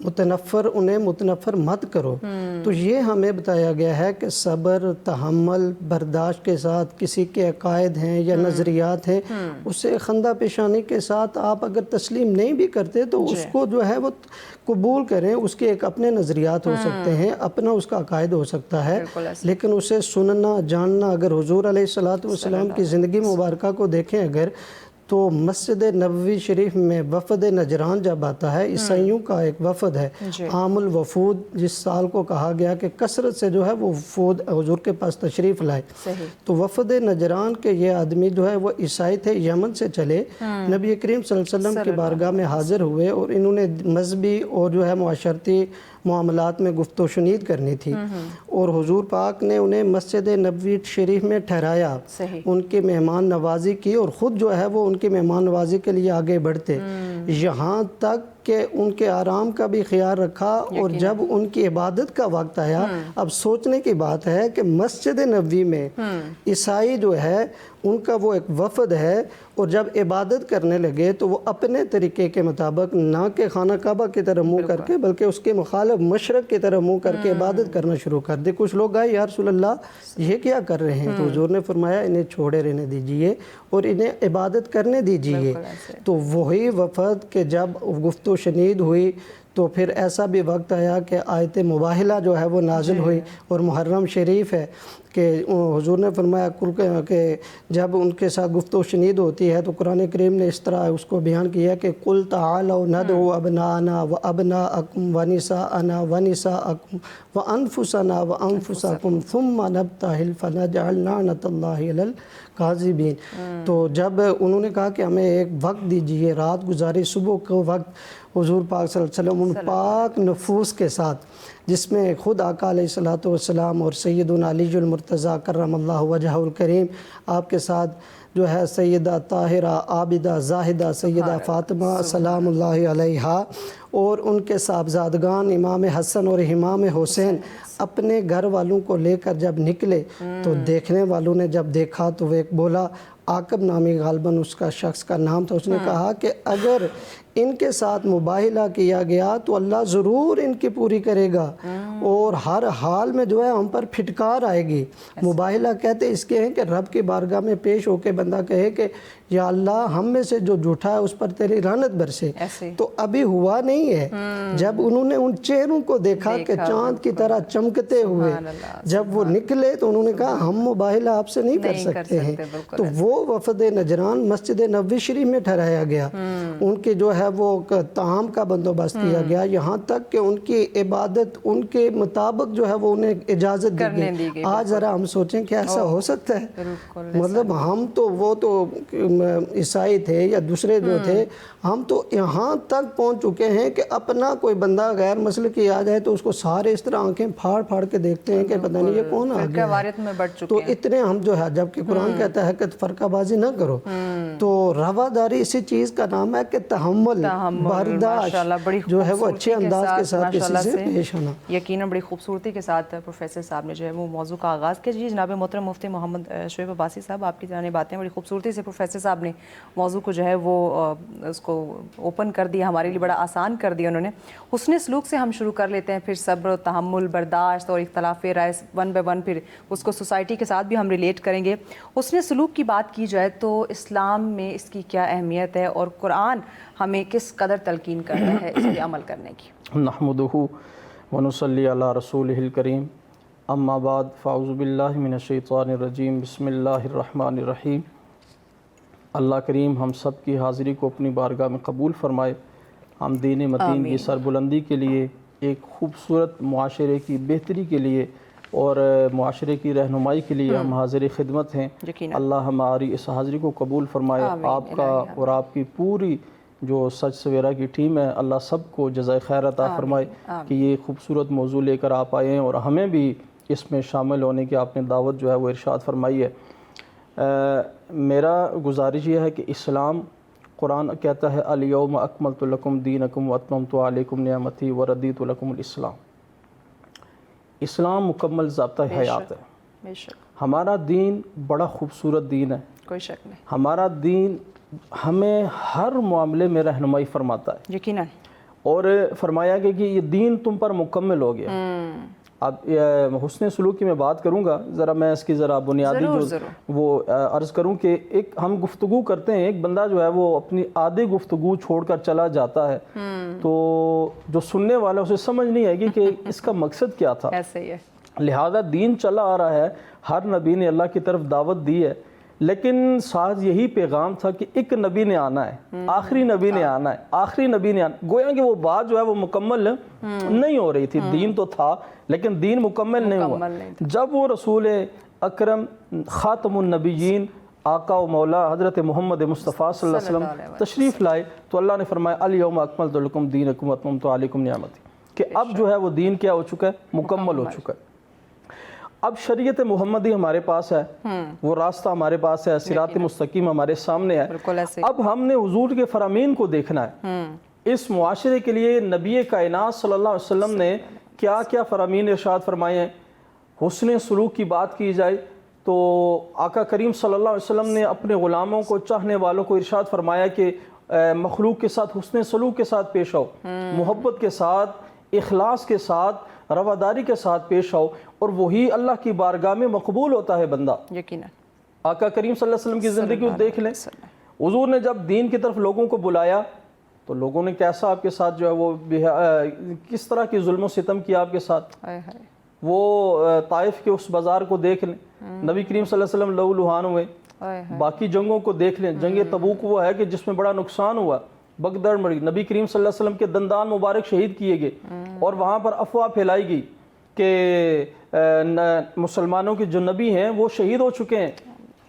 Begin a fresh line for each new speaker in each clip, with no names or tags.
متنفر انہیں متنفر مت کرو. تو یہ ہمیں بتایا گیا ہے کہ صبر، تحمل، برداشت کے ساتھ کسی کے عقائد ہیں یا نظریات ہیں اسے خندہ پیشانی کے ساتھ آپ اگر تسلیم نہیں بھی کرتے تو اس کو جو ہے وہ قبول کریں. اس کے ایک اپنے نظریات ہو سکتے ہیں، اپنا اس کا عقائد ہو سکتا ہے، لیکن اسے سننا جاننا. اگر حضور علیہ السلام کی زندگی مبارکہ کو دیکھیں اگر، تو مسجد نبوی شریف میں وفد نجران جب آتا ہے، عیسائیوں کا ایک وفد ہے، عام الوفود جس سال کو کہا گیا کہ کثرت سے جو ہے وہ وفود حضور کے پاس تشریف لائے. تو وفد نجران کے یہ آدمی جو ہے وہ عیسائی تھے، یمن سے چلے، نبی کریم صلی اللہ علیہ وسلم کی بارگاہ میں حاضر ہوئے اور انہوں نے مذہبی اور جو ہے معاشرتی معاملات میں گفت و شنید کرنی تھی، اور حضور پاک نے انہیں مسجد نبوی شریف میں ٹھہرایا، ان کی مہمان نوازی کی اور خود جو ہے وہ ان کی مہمان نوازی کے لیے آگے بڑھتے، یہاں تک کہ ان کے آرام کا بھی خیال رکھا. اور جب ان کی عبادت کا وقت آیا، اب سوچنے کی بات ہے کہ مسجد نبوی میں عیسائی جو ہے ان کا وہ ایک وفد ہے، اور جب عبادت کرنے لگے تو وہ اپنے طریقے کے مطابق نہ کہ خانہ کعبہ کی طرف منہ کر کے بلکہ اس کے مخالف مشرق کی طرف منہ کر کے عبادت کرنا شروع کر دی. کچھ لوگ آئے، یا رسول اللہ یہ کیا کر رہے ہیں؟ تو حضور نے فرمایا انہیں چھوڑے رہنے دیجئے اور انہیں عبادت کرنے دیجئے. تو وہی وفد کہ جب گفت و شنید ہوئی تو پھر ایسا بھی وقت آیا کہ آیت مباہلہ جو ہے وہ نازل ہوئی، اور محرم شریف ہے کہ حضور نے فرمایا کہ جب ان کے ساتھ گفت و شنید ہوتی ہے تو قرآن کریم نے اس طرح اس کو بیان کیا کہ قُلْ تَعَالَوْا نَدْعُوا أَبْنَاءَنَا وَأَبْنَاءَكُمْ وَنِسَاءَنَا وَنِسَاءَكُمْ وَأَنفُسَنَا وَأَنفُسَكُمْ ثُمَّ نَبْتَهِلْ فَنَجْعَلْ لَعْنَةَ اللَّهِ عَلَى الْكَاذِبِينَ. تو جب انہوں نے کہا کہ ہمیں ایک وقت دیجئے، رات گزاری، صبح کو وقت، حضور پاک صلی اللہ علیہ وسلم ان پاک نفوس کے ساتھ جس میں خود آقا علیہ السلام اور سیدنا علی المرتضیٰ کرم اللہ وجہہ الکریم، آپ کے ساتھ جو ہے سیدہ طاہرہ عابدہ زاہدہ سیدہ فاطمہ سلام اللہ علیہا اور ان کے صاحبزادگان امام حسن اور امام حسین اپنے گھر والوں کو لے کر جب نکلے تو دیکھنے والوں نے جب دیکھا تو وہ ایک بولا، عاقب نامی غالباً اس کا شخص کا نام تھا، اس نے کہا کہ اگر ان کے ساتھ مباہلہ کیا گیا تو اللہ ضرور ان کی پوری کرے گا اور ہر حال میں جو ہے ہم پر پھٹکار آئے گی. مباہلہ کہتے اس کے ہیں کہ رب کی بارگاہ میں پیش ہو کے بندہ کہے کہ یا اللہ ہم میں سے جو جھوٹا ہے اس پر تیری لعنت برسے. تو ابھی ہوا نہیں ہے. جب انہوں نے ان چہروں کو دیکھا کہ چاند کی طرح چمکتے ہوئے، جب وہ نکلے تو انہوں نے کہا ہم مباہلہ آپ سے نہیں کر سکتے ہیں. تو وہ وفد نجران مسجد نبوی شریف میں ٹھہرایا گیا، ان کے جو ہے وہ طعام کا بندوبست کیا گیا، یہاں تک کہ ان کی عبادت ان کے مطابق جو ہے وہ انہیں اجازت دی گئی. آج ذرا ہم سوچیں کہ ایسا ہو سکتا ہے؟ مطلب ہم تو وہ تو عیسائی تھے یا دوسرے جو تھے، ہم تو یہاں تک پہنچ چکے ہیں کہ اپنا کوئی بندہ غیر مسلکی آ جائے تو اس کو سارے اس طرح آنکھیں پھاڑ پھاڑ کے دیکھتے ہیں کہ پتہ نہیں یہ کون آ گیا ہے. تو اتنے ہم جو ہے، جبکہ قرآن کہتا ہے کہ فرقہ بازی نہ کرو. تو رواداری اسی چیز کا نام ہے کہ تحمل، برداشت جو ہے وہ اچھے انداز کے ساتھ کسی سے پیش آنا.
یقیناً بڑی خوبصورتی کے ساتھ پروفیسر صاحب نے جو ہے وہ موضوع کا آغاز کیا. جی جناب محترم مفتی محمد شعیب عباسی صاحب، آپ کی جانب باتیں بڑی خوبصورتی سے پروفیسر صاحب نے موضوع کو جو ہے وہ اس کو اوپن کر دیا، ہمارے لیے بڑا آسان کر دیا انہوں نے. حسن سلوک سے ہم شروع کر لیتے ہیں، پھر صبر، تحمل، برداشت اور اختلاف رائے ون بائی ون، پھر اس کو سوسائٹی کے ساتھ بھی ہم ریلیٹ کریں گے. حسن سلوک کی بات کی جائے تو اسلام میں اس کی کیا اہمیت ہے اور قرآن ہمیں کس قدر تلقین کر رہا ہے اس پہ عمل کرنے کی؟
نحمدہ ونصلی علی رسولہ الکریم، اما بعد، فاعوذ باللہ من الشیطان الرجیم، بسم اللہ الرحمن الرحیم. اللہ کریم ہم سب کی حاضری کو اپنی بارگاہ میں قبول فرمائے. ہم دین متین کی سربلندی کے لیے، ایک خوبصورت معاشرے کی بہتری کے لیے اور معاشرے کی رہنمائی کے لیے ہم حاضر خدمت ہیں. اللہ ہماری اس حاضری کو قبول فرمائے. آپ کا اور آپ کی پوری جو سچ سویرا کی ٹیم ہے، اللہ سب کو جزائے خیر عطا فرمائے کہ یہ خوبصورت موضوع لے کر آپ آئے ہیں اور ہمیں بھی اس میں شامل ہونے کی آپ نے دعوت جو ہے وہ ارشاد فرمائی ہے. میرا گزارش یہ ہے کہ اسلام، قرآن کہتا ہے الیوم اکملت لکم دینکم واتممت علیکم نعمتی وردیت لکم الاسلام. اسلام مکمل ضابطہ حیات ہے. ہمارا دین بڑا خوبصورت دین ہے،
کوئی شک نہیں.
ہمارا دین ہمیں ہر معاملے میں رہنمائی فرماتا ہے.
یقیناً.
اور فرمایا کہ یہ دین تم پر مکمل ہو گیا۔ اب حسن سلوک کی میں بات کروں گا، ذرا میں اس کی ذرا بنیادی جو وہ عرض کروں کہ ایک ہم گفتگو کرتے ہیں، ایک بندہ جو ہے وہ اپنی آدھی گفتگو چھوڑ کر چلا جاتا ہے تو جو سننے والا اسے سمجھ نہیں آئے گی کہ اس کا مقصد کیا تھا۔
ایسے ہی ہے،
لہذا دین چلا آ رہا ہے، ہر نبی نے اللہ کی طرف دعوت دی ہے، لیکن ساتھ یہی پیغام تھا کہ ایک نبی نے آنا ہے، آخری نبی نے آنا ہے، آخری نبی نے آنا، گویا کہ وہ بات جو ہے وہ مکمل نہیں ہو رہی تھی۔ دین تو تھا لیکن دین مکمل نہیں ہوا۔ جب وہ رسول اکرم خاتم النبیین آقا و مولا حضرت محمد مصطفیٰ صلی اللہ علیہ وسلم تشریف لائے تو اللہ نے فرمایا الیوم اکملت لکم دینکم واتممت علیکم نعمتی، کہ اب جو ہے وہ دین کیا ہو چکا ہے، مکمل ہو چکا ہے۔ اب شریعت محمدی ہمارے پاس ہے، وہ راستہ ہمارے پاس ہے، صراط مستقیم ہمارے سامنے ہے۔ اب ہم نے حضور کے فرامین کو دیکھنا ہے۔ اس معاشرے کے لیے نبی کائنات صلی اللہ علیہ وسلم نے کیا کیا فرامین ارشاد فرمائے ہیں۔ حسن سلوک کی بات کی جائے تو آقا کریم صلی اللہ علیہ وسلم نے اپنے غلاموں کو، چاہنے والوں کو ارشاد فرمایا کہ مخلوق کے ساتھ حسن سلوک کے ساتھ پیش آؤ، محبت کے ساتھ، اخلاص کے ساتھ، رواداری کے ساتھ پیش آؤ، اور وہی اللہ کی بارگاہ میں مقبول ہوتا ہے بندہ۔
یقیناً
آقا کریم صلی اللہ علیہ وسلم کی زندگی کو دیکھ لیں، حضور نے جب دین کی طرف لوگوں کو بلایا تو لوگوں نے کیسا آپ کے ساتھ جو ہے وہ کس طرح کی ظلم و ستم کیا آپ کے ساتھ۔ وہ طائف کے اس بازار کو دیکھ لیں، نبی کریم صلی اللہ علیہ وسلم لہو لہان ہوئے۔ باقی جنگوں کو دیکھ لیں، جنگ تبوک وہ ہے کہ جس میں بڑا نقصان ہوا، بگدڑ مری، نبی کریم صلی اللہ علیہ وسلم کے دندان مبارک شہید کیے گئے، اور وہاں پر افواہ پھیلائی گئی کہ مسلمانوں کے جو نبی ہیں وہ شہید ہو چکے ہیں۔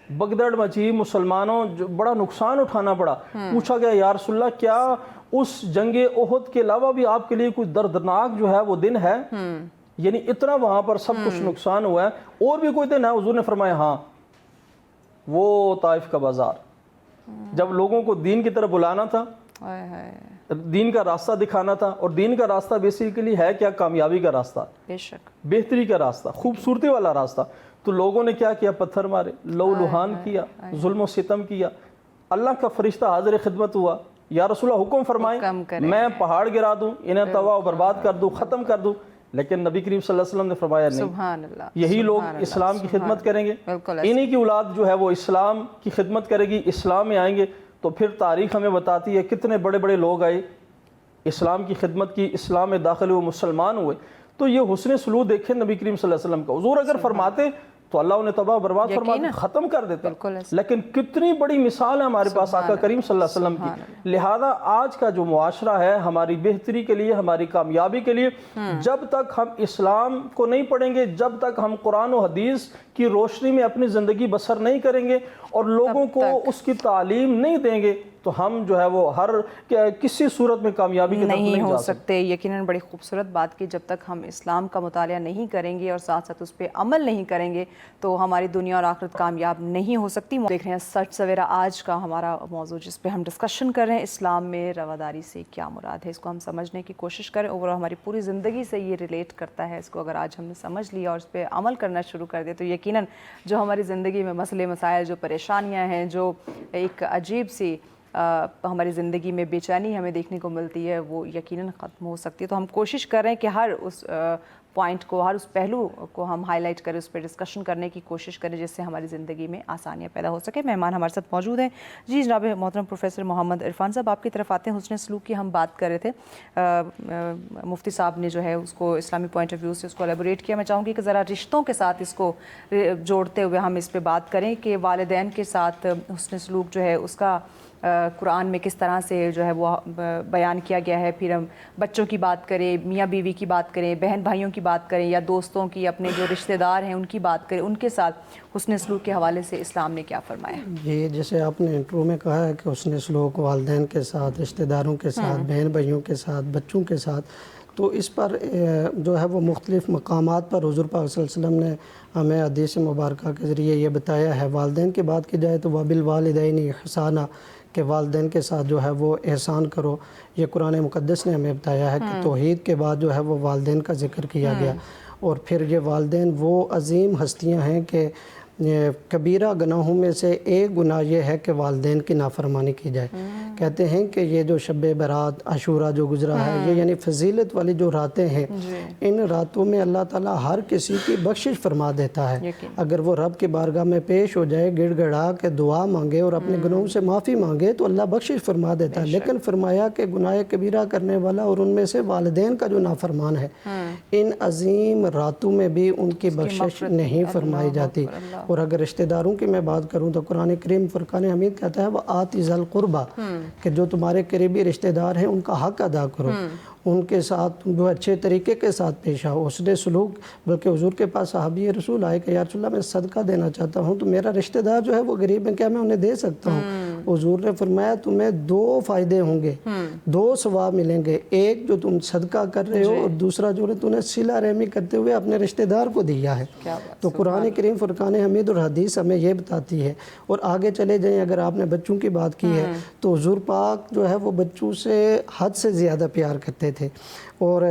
بگدڑ مچی، مسلمانوں جو بڑا نقصان اٹھانا پڑا۔ پوچھا گیا یا رسول اللہ کیا اس جنگ احد کے علاوہ بھی آپ کے لیے کوئی دردناک جو ہے وہ دن ہے؟ یعنی اتنا وہاں پر سب کچھ نقصان ہوا ہے، اور بھی کوئی دن ہے؟ حضور نے فرمایا ہاں، وہ طائف کا بازار، جب لوگوں کو دین کی طرف بلانا تھا، دین کا راستہ دکھانا تھا، اور دین کا راستہ بیسیکلی ہے کیا؟ کامیابی کا راستہ، بے شک بہتری کا راستہ، خوبصورتی والا راستہ۔ تو لوگوں نے کیا کیا؟ پتھر مارے، لو لہان کیا، ظلم و ستم کیا۔ اللہ کا فرشتہ حاضر خدمت ہوا، یا رسول اللہ حکم فرمائیں میں پہاڑ گرا دوں، انہیں تباہ و برباد کر دوں، ختم کر دوں، لیکن نبی کریم صلی اللہ علیہ وسلم نے فرمایا نہیں، یہی لوگ اسلام کی خدمت کریں گے، انہی کی اولاد جو ہے وہ اسلام کی خدمت کرے گی، اسلام میں آئیں گے۔ تو پھر تاریخ ہمیں بتاتی ہے کتنے بڑے بڑے لوگ آئے، اسلام کی خدمت کی، اسلام میں داخل ہوئے، مسلمان ہوئے۔ تو یہ حسن سلوک دیکھیں نبی کریم صلی اللہ علیہ وسلم کا۔ حضور اگر فرماتے تو اللہ انہیں تباہ برباد فرما ختم کر دیتا، لیکن کتنی بڑی مثال ہے ہمارے پاس آقا کریم صلی اللہ علیہ وسلم کی۔ لہذا آج کا جو معاشرہ ہے ہماری بہتری کے لیے، ہماری کامیابی کے لیے، جب تک ہم اسلام کو نہیں پڑھیں گے، جب تک ہم قرآن و حدیث کی روشنی میں اپنی زندگی بسر نہیں کریں گے اور لوگوں کو اس کی تعلیم نہیں دیں گے، تو ہم جو ہے وہ ہر کسی صورت میں کامیابی کی طرف نہیں
ہو سکتے۔ یقیناً بڑی خوبصورت بات کی، جب تک ہم اسلام کا مطالعہ نہیں کریں گے اور ساتھ ساتھ اس پہ عمل نہیں کریں گے تو ہماری دنیا اور آخرت کامیاب نہیں ہو سکتی۔ دیکھ رہے ہیں سچ سویرا، آج کا ہمارا موضوع جس پہ ہم ڈسکشن کر رہے ہیں، اسلام میں رواداری سے کیا مراد ہے، اس کو ہم سمجھنے کی کوشش کریں، اور ہماری پوری زندگی سے یہ ریلیٹ کرتا ہے۔ اس کو اگر آج ہم نے سمجھ لیا اور اس پہ عمل کرنا شروع کر دیا تو یقیناً جو ہماری زندگی میں مسئلے مسائل، جو پریشانیاں ہیں، جو ایک عجیب سی ہماری زندگی میں بے چینی ہمیں دیکھنے کو ملتی ہے، وہ یقیناً ختم ہو سکتی ہے۔ تو ہم کوشش کر رہے ہیں کہ ہر اس پوائنٹ کو، ہر اس پہلو کو ہم ہائی لائٹ کریں، اس پہ ڈسکشن کرنے کی کوشش کریں، جس سے ہماری زندگی میں آسانیاں پیدا ہو سکے۔ مہمان ہمارے ساتھ موجود ہیں جی جناب محترم پروفیسر محمد عرفان صاحب، آپ کی طرف آتے ہیں۔ حسن سلوک کی ہم بات کر رہے تھے، مفتی صاحب نے جو ہے اس کو اسلامی پوائنٹ آف ویو سے اس کو ایلیبوریٹ کیا۔ میں چاہوں گی کہ ذرا رشتوں کے ساتھ اس کو جوڑتے ہوئے ہم اس پہ بات کریں کہ والدین کے ساتھ حسن سلوک جو ہے اس کا قرآن میں کس طرح سے جو ہے وہ بیان کیا گیا ہے۔ پھر ہم بچوں کی بات کریں، میاں بیوی کی بات کریں، بہن بھائیوں کی بات کریں، یا دوستوں کی، اپنے جو رشتہ دار ہیں ان کی بات کریں، ان کے ساتھ حسن سلوک کے حوالے سے اسلام نے کیا فرمایا؟
جی، جیسے آپ نے انٹرو میں کہا ہے کہ حسن سلوک والدین کے ساتھ، رشتہ داروں کے ساتھ، بہن بھائیوں کے ساتھ، بچوں کے ساتھ، تو اس پر جو ہے وہ مختلف مقامات پر حضور پاک صلی اللہ علیہ وسلم نے ہمیں حدیث مبارکہ کے ذریعے یہ بتایا ہے۔ والدین کی بات کی جائے تو وَبِالْوَالِدَيْنِ إِحْسَانًا، کہ والدین کے ساتھ جو ہے وہ احسان کرو۔ یہ قرآن مقدس نے ہمیں بتایا ہے کہ توحید کے بعد جو ہے وہ والدین کا ذکر کیا گیا، اور پھر یہ والدین وہ عظیم ہستیاں ہیں کہ کبیرہ گناہوں میں سے ایک گناہ یہ ہے کہ والدین کی نافرمانی کی جائے، کہتے ہیں کہ یہ جو شب برات عاشورہ جو گزرا ہے یہ یعنی فضیلت والی جو راتیں ہیں، ان راتوں میں اللہ تعالیٰ ہر کسی کی بخشش فرما دیتا ہے۔ اگر وہ رب کی بارگاہ میں پیش ہو جائے، گڑ گڑا کے دعا مانگے اور اپنے گناہوں سے معافی مانگے تو اللہ بخشش فرما دیتا ہے۔ لیکن فرمایا کہ گناہ کبیرہ کرنے والا اور ان میں سے والدین کا جو نافرمان ہے، ان عظیم راتوں میں بھی ان کی بخشش نہیں فرمائی جاتی۔ اور اگر رشتہ داروں کی میں بات کروں تو قرآن کریم فرقان حمید کہتا ہے وَآتِ ذَا الْقُرْبَى، کہ جو تمہارے قریبی رشتہ دار ہیں ان کا حق ادا کرو، ان کے ساتھ وہ اچھے طریقے کے ساتھ پیش آؤ، حسن سلوک۔ بلکہ حضور کے پاس صحابی رسول آئے کہ یا رسول اللہ میں صدقہ دینا چاہتا ہوں تو میرا رشتہ دار جو ہے وہ غریب ہے، کیا میں انہیں دے سکتا ہوں؟ حضور نے فرمایا تمہیں 2 فائدے ہوں گے، 2 ثواب ملیں گے، ایک جو تم صدقہ کر رہے ہو اور دوسرا جو تم نے صلہ رحمی کرتے ہوئے اپنے رشتہ دار کو دیا ہے۔ تو قرآن کریم فرقان حمید اور حدیث ہمیں یہ بتاتی ہے۔ اور آگے چلے جائیں، اگر آپ نے بچوں کی بات کی ہے تو حضور پاک جو ہے وہ بچوں سے حد سے زیادہ پیار کرتے تھے، اور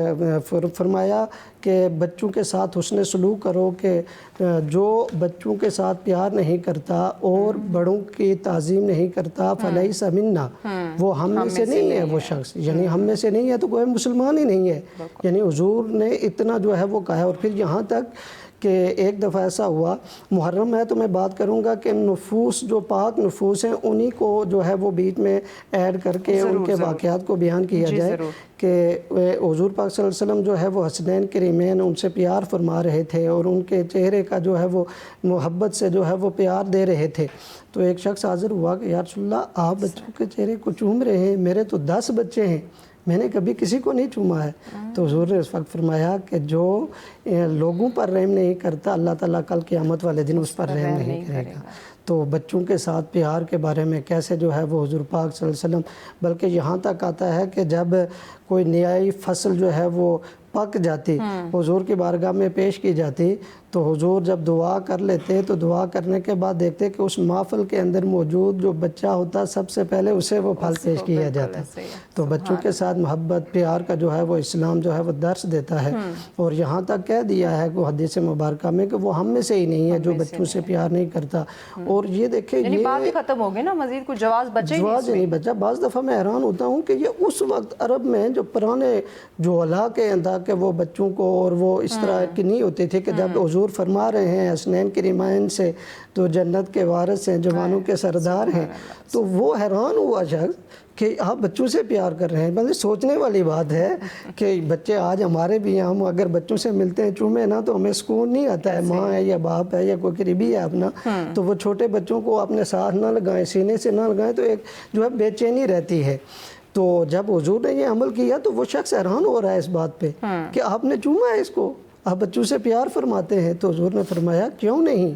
فرمایا کہ بچوں کے ساتھ حسن سلوک کرو، کہ جو بچوں کے ساتھ پیار نہیں کرتا اور بڑوں کی تعظیم نہیں کرتا فلیس منا، وہ ہم میں سے نہیں ہے وہ شخص، یعنی ہم میں سے نہیں ہے تو کوئی مسلمان ہی نہیں ہے۔ یعنی حضور نے اتنا جو ہے وہ کہا ہے۔ اور پھر یہاں تک کہ ایک دفعہ ایسا ہوا، محرم ہے تو میں بات کروں گا کہ نفوس جو پاک نفوس ہیں انہی کو جو ہے وہ بیچ میں ایڈ کر کے ان کے واقعات کو بیان کیا جائے کہ حضور پاک صلی اللہ علیہ وسلم جو ہے وہ حسنین کریمین ان سے پیار فرما رہے تھے اور ان کے چہرے کا جو ہے وہ محبت سے جو ہے وہ پیار دے رہے تھے۔ تو ایک شخص حاضر ہوا کہ یا رسول اللہ آپ بچوں کے چہرے کو چوم رہے ہیں، میرے تو 10 بچے ہیں، میں نے کبھی کسی کو نہیں چوما ہے۔ تو حضور نے اس وقت فرمایا کہ جو لوگوں پر رحم نہیں کرتا اللہ تعالیٰ کل قیامت والے دن اس پر رحم نہیں کرے گا۔ تو بچوں کے ساتھ پیار کے بارے میں کیسے جو ہے وہ حضور پاک صلی اللہ علیہ وسلم، بلکہ یہاں تک آتا ہے کہ جب کوئی نئی فصل جو ہے وہ پک جاتی، حضور کی بارگاہ میں پیش کی جاتی، تو حضور جب دعا کر لیتے تو دعا کرنے کے بعد دیکھتے کہ اس محفل کے اندر موجود جو بچہ ہوتا سب سے پہلے اسے وہ پھل پیش کیا جاتا۔ تو بچوں کے ساتھ محبت پیار کا جو ہے وہ اسلام جو ہے وہ درس دیتا ہے، اور یہاں تک کہہ دیا ہے کہ حدیث مبارکہ میں کہ وہ ہم میں سے ہی نہیں ہے جو بچوں سے پیار نہیں کرتا۔ اور یہ دیکھیں
یعنی بات ہی ختم ہو گئی نا، مزید کوئی جواز بچے ہی
نہیں بچا۔ بعض دفعہ میں حیران ہوتا ہوں کہ یہ اس وقت عرب میں جو پرانے جو علا کے اندر کہ وہ بچوں کو اور وہ اس طرح کی نہیں ہوتی تھی کہ جب حضور فرما رہے ہیں حسنین کریمین سے تو جنت کے وارث ہیں، جوانوں کے سردار ہیں، تو وہ حیران ہوا شخص کہ آپ بچوں سے پیار کر رہے ہیں۔ مطلب سوچنے والی بات ہے کہ بچے آج ہمارے بھی ہیں، ہم اگر بچوں سے ملتے ہیں چومے نا تو ہمیں سکون نہیں آتا ہے، ماں ہے یا باپ ہے یا کوئی قریبی ہے اپنا، تو وہ چھوٹے بچوں کو اپنے ساتھ نہ لگائیں، سینے سے نہ لگائیں تو ایک جو ہے بے چینی رہتی ہے۔ تو جب حضور نے یہ عمل کیا تو وہ شخص حیران ہو رہا ہے اس بات پہ کہ آپ نے چوما ہے اس کو، آپ بچوں سے پیار فرماتے ہیں۔ تو حضور نے فرمایا کیوں نہیں،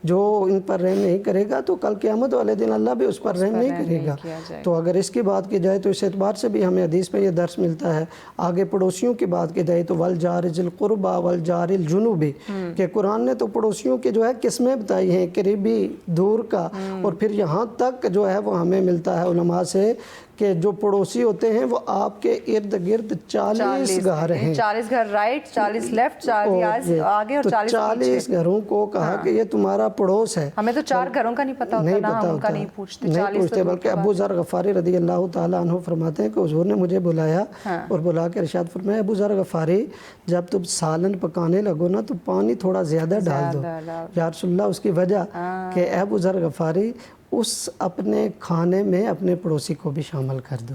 جو ان پر رحم نہیں کرے گا تو کل قیامت والے دن اللہ بھی اس پر رحم نہیں کرے گا۔ تو اگر اس کی بات کی جائے تو اس اعتبار سے بھی ہمیں حدیث میں یہ درس ملتا ہے۔ آگے پڑوسیوں کی بات کی جائے تو والجار ذی القربى والجار الجنب، کہ قرآن نے تو پڑوسیوں کی جو ہے قسمیں بتائی ہیں، قریبی دور کا، اور پھر یہاں تک جو ہے وہ ہمیں ملتا ہے علماء سے کہ جو پڑوسی ہوتے ہیں وہ آپ کے ارد گرد 40 گھر ہیں،
40 گھر رائٹ، 40 لیفٹ، 40 آگے اور
40 گھروں کو کہا کہ یہ تمہارا پڑوس ہے۔
ہمیں تو 4 گھروں کا نہیں پتا ہوتا نا، ہم ان کا نہیں پوچھتے،
بلکہ ابو ذر غفاری رضی اللہ تعالیٰ عنہ فرماتے ہیں کہ حضور نے مجھے بلایا اور بلا کے ارشاد فرمایا ابو ذر غفاری جب تم سالن پکانے لگو نا تو پانی تھوڑا زیادہ ڈال دو۔ یا رسول اللہ اس کی وجہ کہ اے ابو ذر غفاری اس اپنے کھانے میں اپنے پڑوسی کو بھی شامل کر دو۔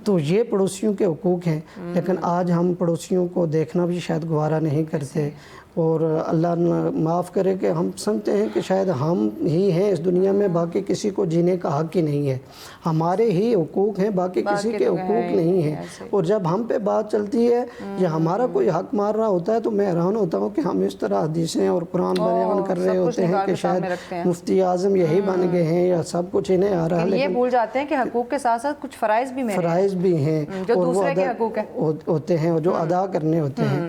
تو یہ پڑوسیوں کے حقوق ہیں، لیکن آج ہم پڑوسیوں کو دیکھنا بھی شاید گوارا نہیں کرتے، اور اللہ معاف کرے کہ ہم سمجھتے ہیں کہ شاید ہم ہی ہیں اس دنیا میں، باقی کسی کو جینے کا حق ہی نہیں ہے، ہمارے ہی حقوق ہیں، باقی کسی کے حقوق نہیں ہیں۔ اور جب ہم پہ بات چلتی ہے یا ہمارا کوئی حق مار رہا ہوتا ہے تو میں حیران ہوتا ہوں کہ ہم اس طرح حدیثیں اور قرآن بیان کر رہے ہوتے ہیں کہ شاید مفتی اعظم یہی بن گئے ہیں یا سب کچھ انہیں آ رہا ہے،
لیکن یہ بھول جاتے ہیں کہ حقوق کے ساتھ ساتھ کچھ فرائض بھی ہیں
جو دوسرے کے حقوق ہوتے ہیں اور جو ادا کرنے ہوتے ہیں۔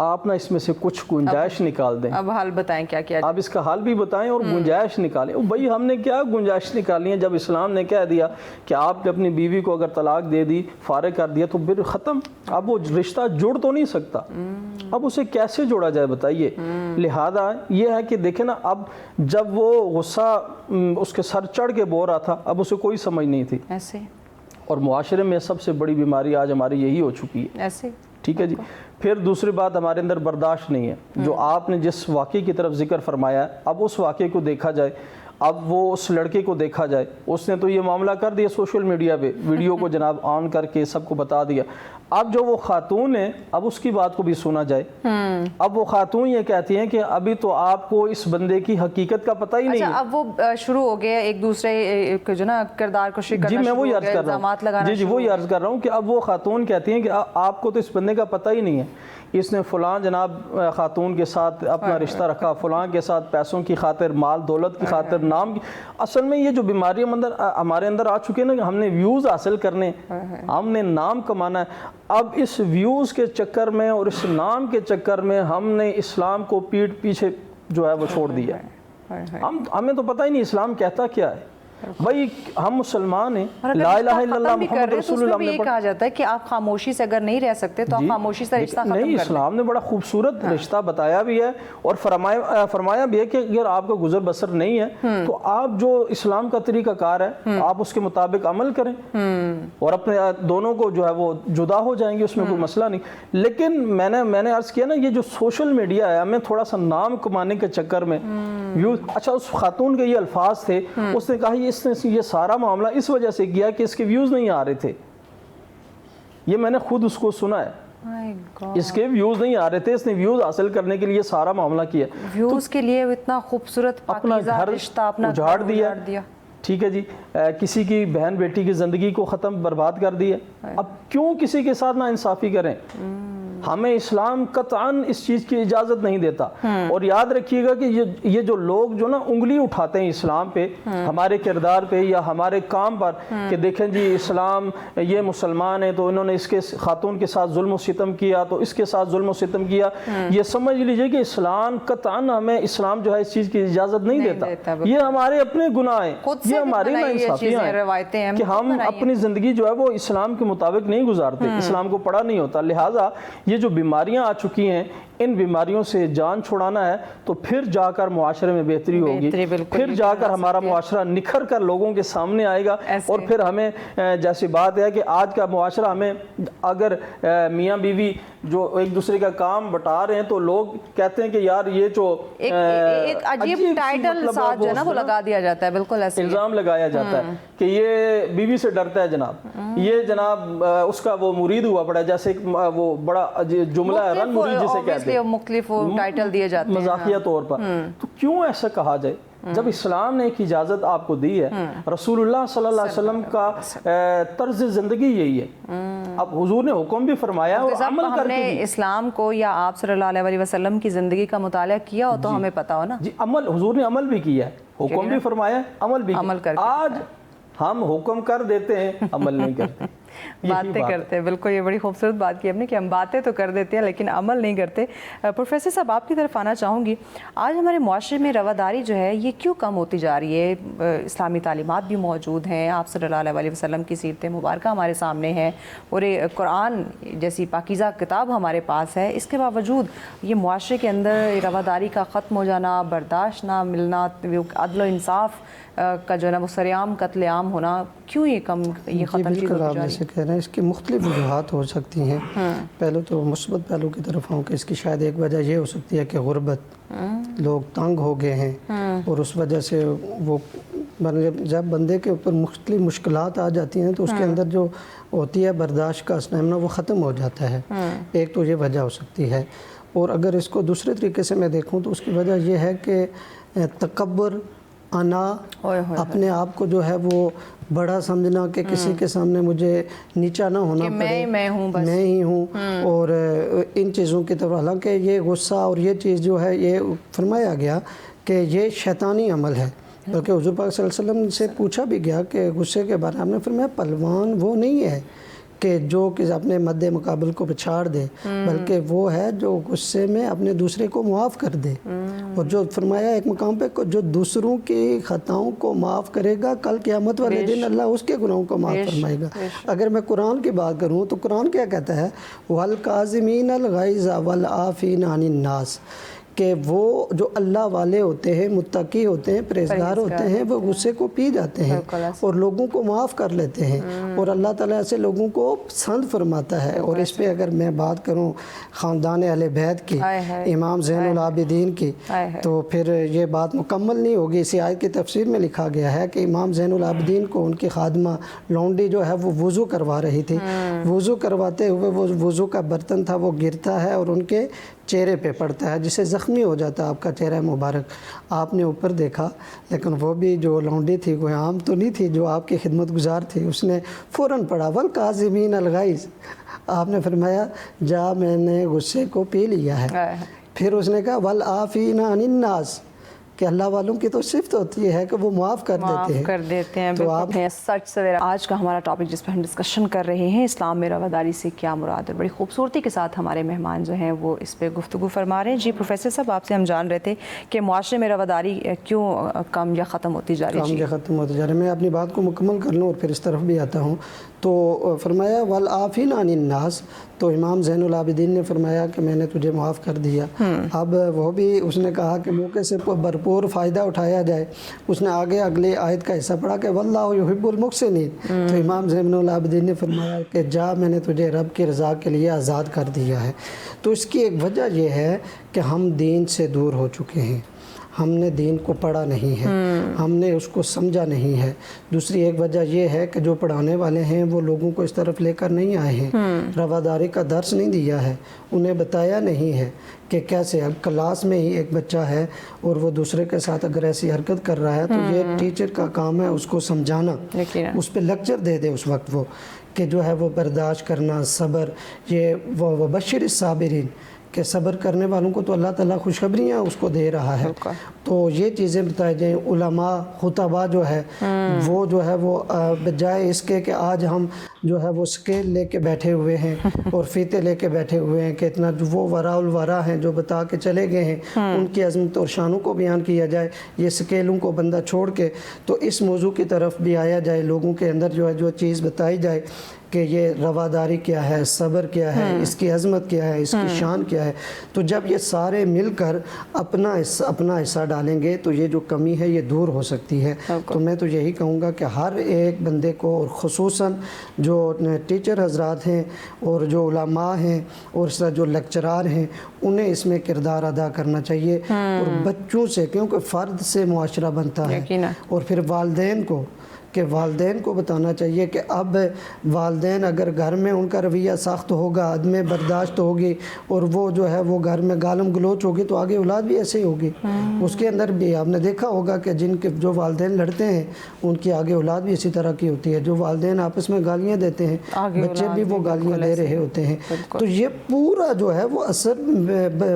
آپ نا اس میں سے کچھ گنجائش نکال دیں.
اب حل بتائیں کیا کیا
آپ اس کا حل بھی بتائیں اور گنجائش نکالیں. بھائی ہم نے کیا گنجائش نکالی ہے؟ جب اسلام نے کہہ دیا کہ آپ نے اپنی بیوی کو اگر طلاق دے دی، فارغ کر دیا، تو پھر ختم. اب وہ رشتہ جڑ تو نہیں سکتا. اب اسے کیسے جوڑا جائے بتائیے؟ لہذا یہ ہے کہ دیکھیں نا، اب جب وہ غصہ اس کے سر چڑھ کے بو رہا تھا، اب اسے کوئی سمجھ نہیں تھی.
ایسے
اور معاشرے میں سب سے بڑی بیماری آج ہماری یہی ہو چکی ہے.
ایسے
ٹھیک ہے جی. پھر دوسری بات، ہمارے اندر برداشت نہیں ہے. جو آپ نے جس واقعے کی طرف ذکر فرمایا ہے، اب اس واقعے کو دیکھا جائے، اب وہ اس لڑکے کو دیکھا جائے. اس نے تو یہ معاملہ کر دیا سوشل میڈیا پہ، ویڈیو کو جناب آن کر کے سب کو بتا دیا. اب جو وہ خاتون ہے، اب اس کی بات کو بھی سنا جائے. اب وہ خاتون یہ کہتی ہیں کہ ابھی تو آپ کو اس بندے کی حقیقت کا پتہ ہی نہیں ہے.
اب وہ شروع ہو گیا ایک دوسرے کو جو نا کردار کشی کرنا.
جی میں وہی عرض کر رہا
الزامات لگانا.
جی وہی عرض کر رہا ہوں کہ اب وہ خاتون کہتی ہیں کہ آپ کو تو اس بندے کا پتہ ہی نہیں ہے. اس نے فلاں جناب خاتون کے ساتھ اپنا رشتہ رکھا، فلاں کے ساتھ پیسوں کی خاطر، مال دولت کی خاطر، نام کی. اصل میں یہ جو بیماریاں ہمارے اندر آ چکی ہیں نا، کہ ہم نے ویوز حاصل کرنے، ہم نے نام کمانا ہے. اب اس ویوز کے چکر میں اور اس نام کے چکر میں ہم نے اسلام کو پیٹھ پیچھے جو ہے وہ چھوڑ دیا. ہمیں تو پتہ ہی نہیں اسلام کہتا کیا ہے. بھائی ہم مسلمان ہیں، لا الہ الا اللہ محمد رسول اللہ.
یہ کہا جاتا ہے کہ آپ خاموشی سے اگر نہیں رہ سکتے تو آپ خاموشی سے رشتہ ختم کر
نہیں.
دیں.
اسلام نے بڑا خوبصورت رشتہ بتایا بھی ہے اور فرمایا بھی ہے کہ اگر آپ کا گزر بسر نہیں ہے تو آپ جو اسلام کا طریقہ کار ہے آپ اس کے مطابق عمل کریں اور اپنے دونوں کو جو ہے وہ جدا ہو جائیں گے، اس میں کوئی مسئلہ نہیں. لیکن میں نے عرض کیا نا، یہ جو سوشل میڈیا ہے، ہمیں تھوڑا سا نام کمانے کے چکر میں اچھا اس خاتون کے یہ الفاظ تھے، اس نے کہا اس نے یہ سارا معاملہ اس وجہ سے کیا کہ اس کے ویوز نہیں آ رہے تھے. یہ میں نے خود اس کو سنا ہے، اس کے ویوز نہیں آ رہے تھے، اس نے ویوز حاصل کرنے کے لیے سارا معاملہ کیا.
ویوز کے لیے اتنا خوبصورت
اپنا گھر
رشتہ اپنا
اجاڑ دیا. ٹھیک ہے جی. کسی کی بہن بیٹی کی زندگی کو ختم برباد کر دیا. اب کیوں کسی کے ساتھ نا انصافی کریں؟ ہمیں اسلام قطعاً اس چیز کی اجازت نہیں دیتا. اور یاد رکھیے گا کہ یہ جو لوگ جو نا انگلی اٹھاتے ہیں اسلام پہ، ہمارے کردار پہ یا ہمارے کام پر، کہ دیکھیں جی اسلام یہ مسلمان ہے تو انہوں نے اس کے خاتون کے ساتھ ظلم و ستم کیا، تو اس کے ساتھ ظلم و ستم کیا، یہ سمجھ لیجئے کہ اسلام قطعاً ہمیں اسلام جو ہے اس چیز کی اجازت نہیں دیتا. یہ ہمارے اپنے گناہ ہیں، یہ ہماری ناانصافیاں ہیں کہ ہم اپنی زندگی جو ہے وہ اسلام کے مطابق نہیں گزارتے، اسلام کو پڑھا نہیں ہوتا. لہٰذا یہ جو بیماریاں آ چکی ہیں، ان بیماریوں سے جان چھڑانا ہے تو پھر جا کر معاشرے میں بہتری ہوگی، پھر جا کر ہمارا معاشرہ نکھر کر لوگوں کے سامنے آئے گا. اور پھر ہمیں جیسی بات ہے کہ آج کا معاشرہ، ہمیں اگر میاں بیوی جو ایک دوسرے کا کام بٹا رہے ہیں تو لوگ کہتے ہیں کہ یار یہ جو
ایک عجیب ٹائٹل ساتھ جو نا وہ لگا دیا جاتا ہے، بالکل ایسے
الزام لگایا جاتا ہے کہ یہ بیوی سے ڈرتا ہے جناب، یہ جناب اس کا وہ مرید ہوا پڑا ہے. جیسے وہ بڑا جملہ ہے رن مرید جسے کہتے ہیں،
مختلف ٹائٹل دیے جاتے ہیں
مزاحیہ طور پر. تو کیوں ایسا کہا جائے جب اسلام نے ایک اجازت آپ کو دی ہے؟ رسول اللہ صلی اللہ علیہ وسلم کا طرز زندگی یہی ہے. اب حضور نے حکم بھی فرمایا اور عمل کر کے بھی.
اسلام کو یا آپ صلی اللہ علیہ وسلم کی زندگی کا مطالعہ کیا ہو تو ہمیں پتا ہو نا.
جی عمل، حضور نے عمل بھی کیا ہے، حکم بھی فرمایا، عمل بھی کیا. آج ہم حکم کر دیتے ہیں، عمل نہیں کرتے،
باتیں کرتے ہیں. بالکل یہ بڑی خوبصورت بات کی ہم نے کہ ہم باتیں تو کر دیتے ہیں لیکن عمل نہیں کرتے. پروفیسر صاحب آپ کی طرف آنا چاہوں گی. آج ہمارے معاشرے میں رواداری جو ہے یہ کیوں کم ہوتی جا رہی ہے؟ اسلامی تعلیمات بھی موجود ہیں، آپ صلی اللہ علیہ وسلم کی سیرت مبارکہ ہمارے سامنے ہے، اور قرآن جیسی پاکیزہ کتاب ہمارے پاس ہے. اس کے باوجود یہ معاشرے کے اندر رواداری کا ختم ہو جانا، برداشت نہ ملنا، عدل و انصاف کا جو ہے نا وہ سرعام قتل عام ہونا، کیوں یہ ختم چیز ہوتی جا رہی ہے؟
آپ جیسے کہہ رہے ہیں اس کی مختلف وجوہات ہو سکتی ہیں. پہلے تو مثبت پہلو کی طرف ہوں کہ اس کی شاید ایک وجہ یہ ہو سکتی ہے کہ غربت، لوگ تنگ ہو گئے ہیں اور اس وجہ سے وہ جب بندے کے اوپر مختلف مشکلات آ جاتی ہیں تو اس کے اندر جو ہوتی ہے برداشت کا اسٹیمنا وہ ختم ہو جاتا ہے. ایک تو یہ وجہ ہو سکتی ہے. اور اگر اس کو دوسرے طریقے سے میں دیکھوں تو اس کی وجہ یہ ہے کہ تکبر، انا، اپنے آپ کو جو ہے وہ بڑا سمجھنا کہ کسی کے سامنے مجھے نیچا نہ ہونا پڑے،
میں
ہی ہوں. اور ان چیزوں کی طرف، حالانکہ یہ غصہ اور یہ چیز جو ہے یہ فرمایا گیا کہ یہ شیطانی عمل ہے. بلکہ حضور پاک صلی اللہ علیہ وسلم سے پوچھا بھی گیا کہ غصے کے بارے میں، آپ نے فرمایا پلوان وہ نہیں ہے کہ جو کہ اپنے مد مقابل کو پچھاڑ دے، بلکہ وہ ہے جو غصے میں اپنے دوسرے کو معاف کر دے۔ اور جو فرمایا ایک مقام پہ جو دوسروں کی خطاؤں کو معاف کرے گا، کل قیامت والے دن اللہ اس کے گناہوں کو معاف فرمائے گا۔ اگر میں قرآن کی بات کروں تو قرآن کیا کہتا ہے؟ وَالْقَاظِمِينَ الْغَيْظَ وَالْعَافِينَ عَنِ النَّاسِ، کہ وہ جو اللہ والے ہوتے ہیں، متقی ہوتے ہیں، پرہیزگار ہوتے ہیں، وہ غصے کو پی جاتے ہیں اور لوگوں کو معاف کر لیتے ہیں، اور اللہ تعالیٰ ایسے لوگوں کو پسند فرماتا ہے۔ اور اس پہ اگر میں بات کروں خاندان اہل بیت کی، امام زین العابدین کی، تو پھر یہ بات مکمل نہیں ہوگی۔ اسی آیت کی تفسیر میں لکھا گیا ہے کہ امام زین العابدین کو ان کی خادمہ لونڈی جو ہے وہ وضو کروا رہی تھی، وضو کرواتے ہوئے وہ وضو کا برتن تھا وہ گرتا ہے اور ان کے چہرے پہ پڑتا ہے، جسے زخمی ہو جاتا ہے آپ کا چہرہ مبارک۔ آپ نے اوپر دیکھا، لیکن وہ بھی جو لونڈی تھی کوئی عام تو نہیں تھی، جو آپ کی خدمت گزار تھی، اس نے فوراً پڑھا وَالْقَاظِمِينَ الْغَيْظَ۔ آپ نے فرمایا جا میں نے غصے کو پی لیا ہے۔ پھر اس نے کہا وَالْعَافِينَ عَنِ النَّاسِ، کہ اللہ والوں کی تو صفت ہوتی ہے کہ وہ معاف کر دیتے ہیں۔
تو آپ سچ سویرا آج کا ہمارا ٹاپک جس پہ ہم ڈسکشن کر رہے ہیں، اسلام میں رواداری سے کیا مراد ہے، بڑی خوبصورتی کے ساتھ ہمارے مہمان جو ہیں وہ اس پہ گفتگو فرما رہے ہیں۔ جی پروفیسر صاحب، آپ سے ہم جان رہے تھے کہ معاشرے میں رواداری کیوں کم یا ختم ہوتی جا رہی ہے؟
میں اپنی بات کو مکمل کر لوں اور پھر اس طرف بھی آتا ہوں۔ تو فرمایا وَالْعَافِينَ عَنِ النَّاسِ، تو امام زین العابدین نے فرمایا کہ میں نے تجھے معاف کر دیا۔ اب وہ بھی اس نے کہا کہ موقع سے بھرپور فائدہ اٹھایا جائے۔ اس نے آگے اگلے آیت کا حصہ پڑھا کہ وَاللَّهُ يُحِبُّ الْمُحْسِنِينَ، تو امام زین العابدین نے فرمایا کہ جا میں نے تجھے رب کی رضا کے لیے آزاد کر دیا ہے۔ تو اس کی ایک وجہ یہ ہے کہ ہم دین سے دور ہو چکے ہیں، ہم نے دین کو پڑھا نہیں ہے، ہم نے اس کو سمجھا نہیں ہے۔ دوسری ایک وجہ یہ ہے کہ جو پڑھانے والے ہیں وہ لوگوں کو اس طرف لے کر نہیں آئے ہیں، رواداری کا درس نہیں دیا ہے، انہیں بتایا نہیں ہے کہ کیسے۔ اب کلاس میں ہی ایک بچہ ہے اور وہ دوسرے کے ساتھ اگر ایسی حرکت کر رہا ہے تو یہ ٹیچر کا کام ہے اس کو سمجھانا، اس پہ لیکچر دے دے اس وقت وہ، کہ جو ہے وہ برداشت کرنا، صبر، یہ وَبَشِّرِ الصَّابِرِينَ، کہ صبر کرنے والوں کو تو اللہ تعالیٰ خوشخبریاں اس کو دے رہا ہے۔ تو یہ چیزیں بتائی جائیں۔ علماء خطبہ جو ہے وہ جو ہے وہ بجائے اس کے کہ آج ہم جو ہے وہ سکیل لے کے بیٹھے ہوئے ہیں اور فیتے لے کے بیٹھے ہوئے ہیں کہ اتنا وہ وراء الورا ہیں جو بتا کے چلے گئے ہیں، ان کی عظمت اور شانوں کو بیان کیا جائے، یہ سکیلوں کو بندہ چھوڑ کے تو اس موضوع کی طرف بھی آیا جائے، لوگوں کے اندر جو ہے جو چیز بتائی جائے کہ یہ رواداری کیا ہے، صبر کیا ہے، اس کی عظمت کیا ہے، اس کی شان کیا ہے۔ تو جب یہ سارے مل کر اپنا حصہ ڈالیں گے تو یہ جو کمی ہے یہ دور ہو سکتی ہے۔ تو میں تو یہی کہوں گا کہ ہر ایک بندے کو، اور خصوصاً جو ٹیچر حضرات ہیں اور جو علماء ہیں اور اس طرح جو لیکچرار ہیں، انہیں اس میں کردار ادا کرنا چاہیے، اور بچوں سے، کیونکہ فرد سے معاشرہ بنتا ہے، اور پھر والدین کو بتانا چاہیے کہ اب والدین اگر گھر میں ان کا رویہ سخت ہوگا، عدم برداشت ہوگی، اور وہ جو ہے وہ گھر میں گالم گلوچ ہوگی، تو آگے اولاد بھی ایسے ہی ہوگی۔ اس کے اندر بھی آپ نے دیکھا ہوگا کہ جو والدین لڑتے ہیں ان کی آگے اولاد بھی اسی طرح کی ہوتی ہے، جو والدین آپس میں گالیاں دیتے ہیں بچے بھی وہ گالیاں دے رہے ہوتے ہیں۔ تو یہ پورا جو ہے وہ اثر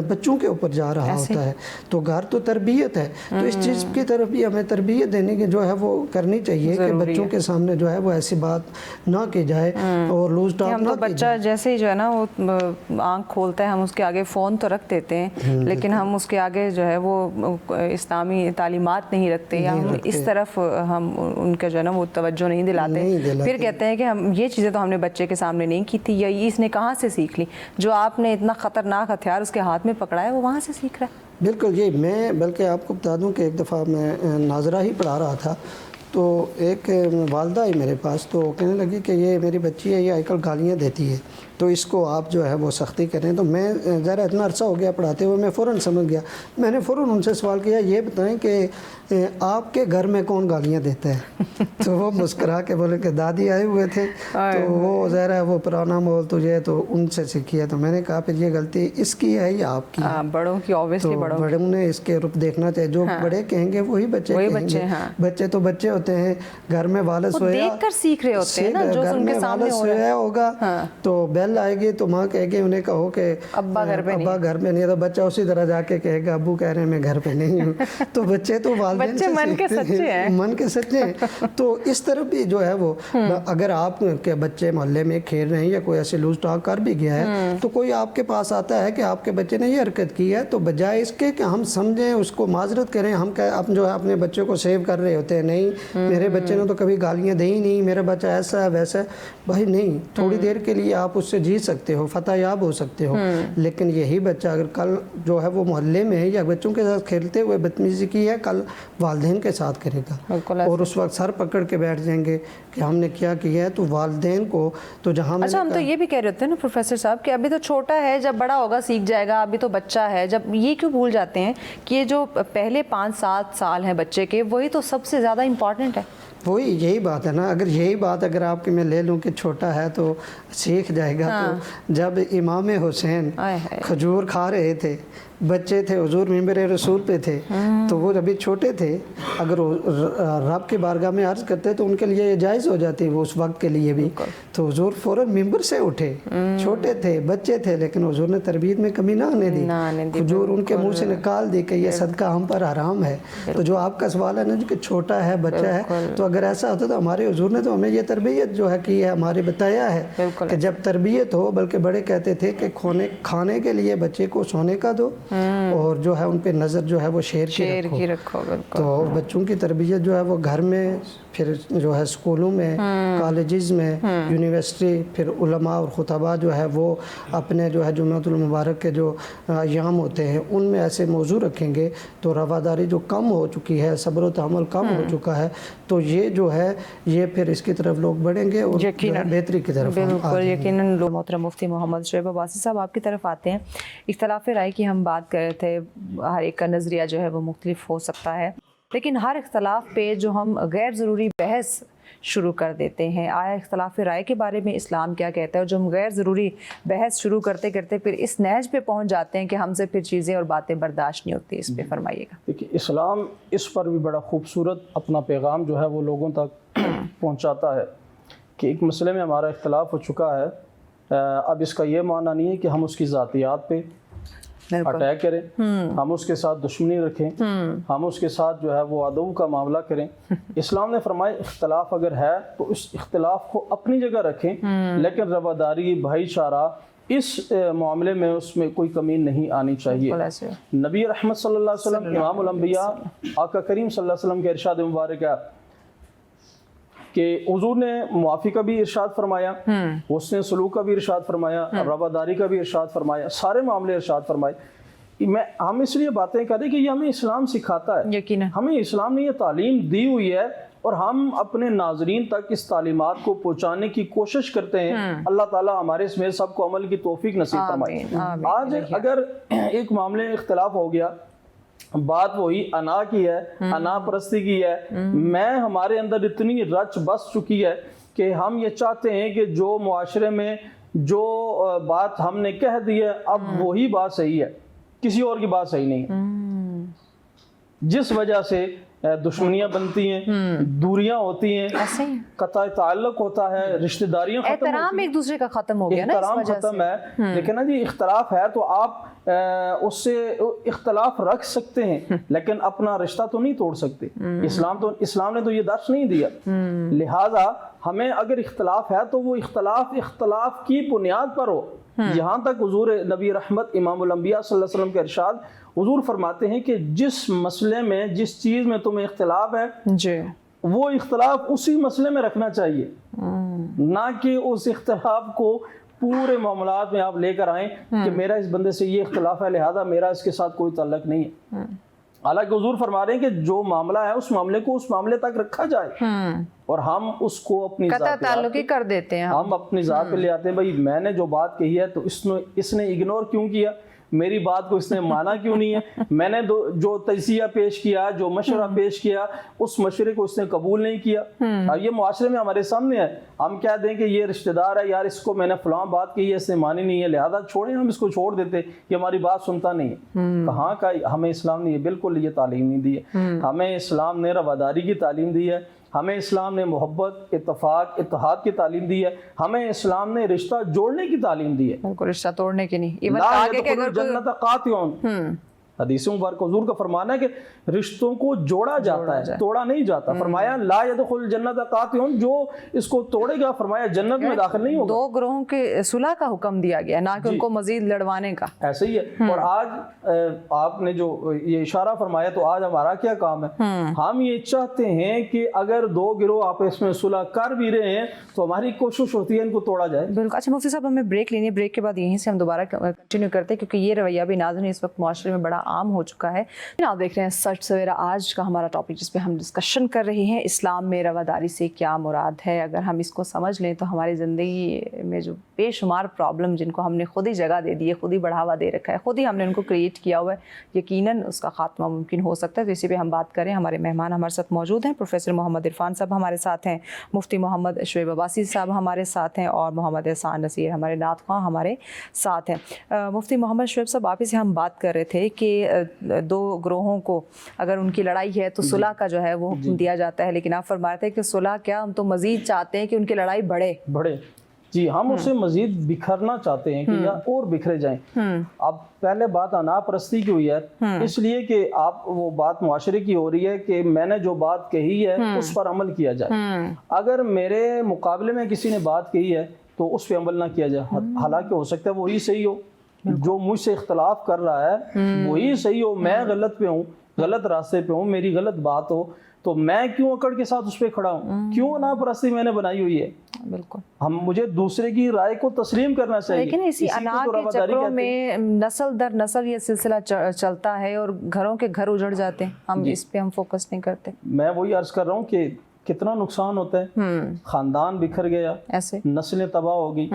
بچوں کے اوپر جا رہا ہوتا ہے۔ تو گھر تو تربیت ہے، تو اس چیز کی طرف بھی ہمیں تربیت دینے کی جو ہے وہ کرنی چاہیے کہ بچوں کے سامنے جو ہے وہ ایسی بات نہ کی جائے اور لوز ٹاک نہ کی جائے۔
بچہ جیسے ہی جو ہے نا وہ آنکھ کھولتا ہے، ہم اس کے آگے فون تو رکھ دیتے ہیں، لیکن ہم اس کے آگے جو ہے وہ اسلامی تعلیمات نہیں رکھتے، یا ہم اس طرف ہم ان کا جو ہے نا وہ توجہ نہیں دلاتے۔ پھر کہتے ہیں کہ ہم یہ چیزیں تو ہم نے بچے کے سامنے نہیں کی تھی، یا اس نے کہاں سے سیکھ لی؟ جو آپ نے اتنا خطرناک ہتھیار اس کے ہاتھ میں پکڑا ہے وہ وہاں سے سیکھ رہا ہے۔
بالکل، یہ میں بلکہ آپ کو بتا دوں کہ ایک دفعہ میں ناظرہ ہی پڑھا رہا تھا، تو ایک والدہ آئی میرے پاس، تو کہنے لگی کہ یہ میری بچی ہے، یہ آج کل گالیاں دیتی ہے، تو اس کو آپ جو ہے وہ سختی کریں۔ تو میں ذرا اتنا عرصہ ہو گیا پڑھاتے ہوئے، میں فوراً سمجھ گیا۔ میں نے فوراً ان سے سوال کیا، یہ بتائیں کہ آپ کے گھر میں کون گالیاں دیتا ہے؟ تو وہ مسکرا کے بولے کہ دادی آئے ہوئے تھے، تو وہ ظاہر ہے وہ پرانا مول تجھے تو ان سے سیکھی ہے۔ تو میں نے کہا پھر یہ غلطی اس کی ہے یا آپ کی؟
بڑوں کی، اوبیسلی
بڑوں نے اس کے رخ دیکھنا چاہیے، جو بڑے کہیں گے وہی بچے کہیں گے۔ بچے تو بچے ہوتے ہیں، گھر میں والد سویا
دیکھ کر سیکھ رہے ہوتے ہیں نا، جو ان کے سامنے ہو رہا
ہوگا تو بیل آئے گی تو ماں کہے گی انہیں کہو کہ
ابا گھر پہ نہیں،
ابا گھر پہ نہیں ہے، تو بچہ اسی طرح جا کے کہے گا ابو کہہ رہے ہیں میں گھر پہ نہیں ہوں. تو بچے تو والدین
بچے
سے
من کے
سیکھتے
سچے ہیں.
من کے سچے ہیں. تو اس طرف بھی جو ہے وہ اگر آپ کے بچے محلے میں کھیل رہے ہیں یا کوئی ایسے لوز ٹاک کر بھی گیا ہے تو کوئی آپ کے پاس آتا ہے کہ آپ کے بچے نے یہ حرکت کی ہے، تو بجائے اس کے کہ ہم سمجھیں اس کو معذرت کریں، ہم جو ہے اپنے بچے کو سیو کر رہے ہوتے ہیں، نہیں میرے بچے نے تو کبھی گالیاں دی ہی نہیں، میرا بچہ ایسا ہے ویسا ہے. بھائی نہیں، تھوڑی دیر کے لیے آپ اس سے جی سکتے ہو، فتح یاب ہو سکتے ہو، لیکن یہی بچہ اگر کل جو ہے وہ محلے میں یا بچوں کے ساتھ کھیلتے ہوئے بدتمیزی کی ہے، کل والدین کے ساتھ کرے گا اور اس وقت سر پکڑ کے بیٹھ جائیں گے کہ ہم نے کیا ہے. تو والدین کو تو جہاں
اچھا ہم تو یہ بھی کہہ رہے ہوتے ہیں نا پروفیسر صاحب کہ ابھی تو چھوٹا ہے، جب بڑا ہوگا سیکھ جائے گا، ابھی تو بچہ ہے. جب یہ کیوں بھول جاتے ہیں کہ یہ جو پہلے 5-7 سال ہیں بچے کے، وہی تو سب سے زیادہ امپورٹنٹ ہے.
وہی یہی بات ہے نا. اگر یہی بات اگر آپ کے میں لے لوں کہ چھوٹا ہے تو سیکھ جائے گا، تو جب امام حسین کھجور کھا رہے تھے، بچے تھے، حضور منبر رسول پہ تھے، تو وہ ابھی چھوٹے تھے، اگر رب کی بارگاہ میں عرض کرتے تو ان کے لیے یہ جائز ہو جاتی وہ اس وقت کے لیے بھی. تو حضور فوراً منبر سے اٹھے، چھوٹے تھے، بچے تھے، لیکن حضور نے تربیت میں کمی نہ آنے دی. حضور ان کے منہ سے نکال دی کہ یہ صدقہ ہم پر حرام ہے. تو جو آپ کا سوال ہے نا کہ چھوٹا ہے، بچہ ہے، تو اگر ایسا ہوتا تو ہمارے حضور نے تو ہمیں یہ تربیت جو ہے کی ہے، ہمارے بتایا ہے کہ جب تربیت ہو، بلکہ بڑے کہتے تھے کہ کھانے کے لیے بچے کو سونے کا دو اور جو ہے ان پہ نظر جو ہے وہ شیر کی رکھو. تو بچوں کی تربیت جو ہے وہ گھر میں، پھر جو ہے اسکولوں میں، کالجز میں، یونیورسٹی، پھر علماء اور خطباء جو ہے وہ اپنے جو ہے جمعۃ المبارک کے جو ایام ہوتے ہیں ان میں ایسے موضوع رکھیں گے تو رواداری جو کم ہو چکی ہے، صبر و تحمل کم ہو چکا ہے، تو یہ جو ہے یہ پھر اس کی طرف لوگ بڑھیں گے اور بہتری کی طرف.
بالکل یقیناً. محترم مفتی محمد شعیب عباسی صاحب آپ کی طرف آتے ہیں. اختلاف رائے کی ہم بات کر رہے تھے، ہر ایک کا نظریہ جو ہے وہ مختلف ہو سکتا ہے، لیکن ہر اختلاف پہ جو ہم غیر ضروری بحث شروع کر دیتے ہیں، آیا اختلاف رائے کے بارے میں اسلام کیا کہتا ہے؟ اور جو ہم غیر ضروری بحث شروع کرتے کرتے پھر اس نہج پہ پہنچ جاتے ہیں کہ ہم سے پھر چیزیں اور باتیں برداشت نہیں ہوتی، اس پہ فرمائیے گا.
دیکھیے اسلام اس پر بھی بڑا خوبصورت اپنا پیغام جو ہے وہ لوگوں تک پہنچاتا ہے کہ ایک مسئلے میں ہمارا اختلاف ہو چکا ہے، اب اس کا یہ معنی نہیں ہے کہ ہم اس کی ذاتیات پہ اٹیک کریں، ہم اس کے ساتھ دشمنی رکھیں، ہم اس کے ساتھ جو ہے وہ عدو کا معاملہ کریں. اسلام نے فرمایا اختلاف اگر ہے تو اس اختلاف کو اپنی جگہ رکھیں، لیکن رواداری، بھائی چارہ، اس معاملے میں اس میں کوئی کمی نہیں آنی چاہیے. نبی رحمت صلی اللہ علیہ وسلم، امام الانبیاء، آقا کریم صلی اللہ علیہ وسلم کے ارشاد مبارک ہے کہ حضور نے معافی کا بھی ارشاد فرمایا، حسن سلوک کا بھی ارشاد فرمایا، رواداری کا بھی ارشاد فرمایا، سارے معاملے ارشاد فرمائے. ہم اس لیے باتیں کریں کہ یہ ہمیں اسلام سکھاتا ہے،
یقیناً
ہمیں اسلام نے یہ تعلیم دی ہوئی ہے اور ہم اپنے ناظرین تک اس تعلیمات کو پہنچانے کی کوشش کرتے ہیں. اللہ تعالیٰ ہمارے اس میں سب کو عمل کی توفیق نصیب فرمائے. آج اگر ایک معاملے اختلاف ہو گیا، بات وہی انا کی ہے، انا پرستی کی ہے، میں ہمارے اندر اتنی رچ بس چکی ہے کہ ہم یہ چاہتے ہیں کہ جو معاشرے میں جو بات ہم نے کہہ دی ہے اب وہی بات صحیح ہے، کسی اور کی بات صحیح نہیں ہے، جس وجہ سے دشمنیاں بنتی ہیں، دوریاں ہوتی ہیں، قطع تعلق ہوتا ہے، رشتہ داریاں ختم ہوتی ہیں،
احترام ایک دوسرے کا ختم ہو گیا نا،
احترام ختم ہے. لیکن نا جی اختلاف ہے تو آپ اس سے اختلاف رکھ سکتے ہیں لیکن اپنا رشتہ تو نہیں توڑ سکتے. اسلام نے تو یہ درس نہیں دیا. لہٰذا ہمیں اگر اختلاف ہے تو وہ اختلاف کی بنیاد پر ہو. یہاں تک حضور نبی رحمت امام الانبیاء صلی اللہ علیہ وسلم کے ارشاد، حضور فرماتے ہیں کہ جس مسئلے میں، جس چیز میں تمہیں اختلاف ہے
جی
وہ اختلاف اسی مسئلے میں رکھنا چاہیے، نہ کہ اس اختلاف کو پورے معاملات میں آپ لے کر آئیں کہ میرا اس بندے سے یہ اختلاف ہے لہذا میرا اس کے ساتھ کوئی تعلق نہیں ہے. حالانکہ حضور فرما رہے ہیں کہ جو معاملہ ہے اس معاملے کو اس معاملے تک رکھا جائے اور ہم اس کو اپنی
قطع تعلق کر دیتے ہیں،
ہم اپنی ذات پہ لے آتے ہیں. بھائی میں نے جو بات کہی ہے تو اس نے اگنور کیوں کیا، میری بات کو اس نے مانا کیوں نہیں ہے، میں نے جو تجزیہ پیش کیا، جو مشورہ پیش کیا، اس مشورے کو اس نے قبول نہیں کیا. اب یہ معاشرے میں ہمارے سامنے ہے، ہم کیا دیں کہ یہ رشتہ دار ہے، یار اس کو میں نے فلاں بات کہی ہے اس نے مانی نہیں ہے لہذا چھوڑیں، ہم اس کو چھوڑ دیتے کہ ہماری بات سنتا نہیں ہے. کہاں کا، ہمیں اسلام نے یہ بالکل یہ تعلیم نہیں دی ہے. ہمیں اسلام نے رواداری کی تعلیم دی ہے، ہمیں اسلام نے محبت، اتفاق، اتحاد کی تعلیم دی ہے، ہمیں اسلام نے رشتہ جوڑنے کی تعلیم دی ہے،
بالکل رشتہ توڑنے کی نہیں. ایون
لا
آگے کہ
يدخل
اگر کوئی
الجنت قاطعون. حدیث مبارک حضور کا فرمانا ہے کہ رشتوں کو جوڑا جاتا ہے، توڑا نہیں جاتا. فرمایا لا يدخل الجنت قاطعون، جو اس کو توڑے گا فرمایا جنت میں داخل نہیں ہوگا.
دو گروہوں کے صلح کا حکم دیا گیا، نہ کہ ان کو مزید لڑوانے کا.
ایسے ہی ہے. اور آج آپ نے جو یہ اشارہ فرمایا، تو آج ہمارا کیا کام ہے؟ ہم یہ چاہتے ہیں کہ اگر دو گروہ آپس میں صلح کر بھی رہے ہیں تو ہماری کوشش ہوتی ہے ان کو توڑا جائے.
بالکل. اچھا مفتی صاحب، ہمیں بریک لینی ہے، بریک کے بعد یہیں سے ہم دوبارہ کنٹینیو کرتے ہیں، کیونکہ یہ رویہ بھی ناظرین اس وقت معاشرے میں بڑا عام ہو چکا ہے. آپ دیکھ رہے ہیں سچ سویرا. آج کا ہمارا ٹاپک جس پہ ہم ڈسکشن کر رہے ہیں، اسلام میں رواداری سے کیا مراد ہے. اگر ہم اس کو سمجھ لیں تو ہماری زندگی میں جو بے شمار پرابلم جن کو ہم نے خود ہی جگہ دے دی ہے، خود ہی بڑھاوا دے رکھا ہے، خود ہی ہم نے ان کو کریٹ کیا ہوا ہے، یقیناً اس کا خاتمہ ممکن ہو سکتا ہے. تو اسی پہ ہم بات کریں. ہمارے مہمان ہمارے ساتھ موجود ہیں. پروفیسر محمد عرفان صاحب ہمارے ساتھ ہیں، مفتی محمد شعیب عباسی صاحب ہمارے ساتھ ہیں، اور محمد احسان نصیر ہمارے نعت خواں ہمارے ساتھ ہیں. مفتی محمد شعیب صاحب، آپ ہی سے ہم بات کر رہے تھے کہ دو گروہوں کو اگر ان کی لڑائی ہے تو صلح کا جو ہے وہ حکم دیا جاتا ہے، لیکن آپ فرما رہے تھے کہ صلح کیا، ہم تو مزید چاہتے ہیں کہ ان کی لڑائی بڑھے.
جی، ہم اسے مزید بکھرنا چاہتے ہیں کہ یا اور بکھرے جائیں. اب پہلے بات انا پرستی کی ہوئی ہے، اس لیے کہ آپ وہ بات معاشرے کی ہو رہی ہے کہ میں نے جو بات کہی ہے اس پر عمل کیا جائے. اگر میرے مقابلے میں کسی نے بات کہی ہے تو اس پہ عمل نہ کیا جائے، حالانکہ ہو سکتا ہے وہی صحیح ہو. جو مجھ سے اختلاف کر رہا ہے وہی صحیح ہو، میں غلط پہ ہوں، غلط راستے پہ ہوں، میری غلط بات ہو، تو میں کیوں اکڑ کے ساتھ اس پہ کھڑا ہوں؟ کیوں انا پرستی میں نے بنائی ہوئی ہے؟
بالکل.
مجھے دوسرے کی رائے کو تسلیم کرنا چاہیے.
لیکن اسی انا کے چکروں میں نسل در نسل یہ سلسلہ چلتا ہے اور گھروں کے گھر اجڑ جاتے ہیں. ہم اس پہ ہم فوکس نہیں کرتے.
میں وہی عرض کر رہا ہوں کہ کتنا نقصان ہوتا ہے. خاندان بکھر گیا، ایسے نسلیں تباہ ہو گئی.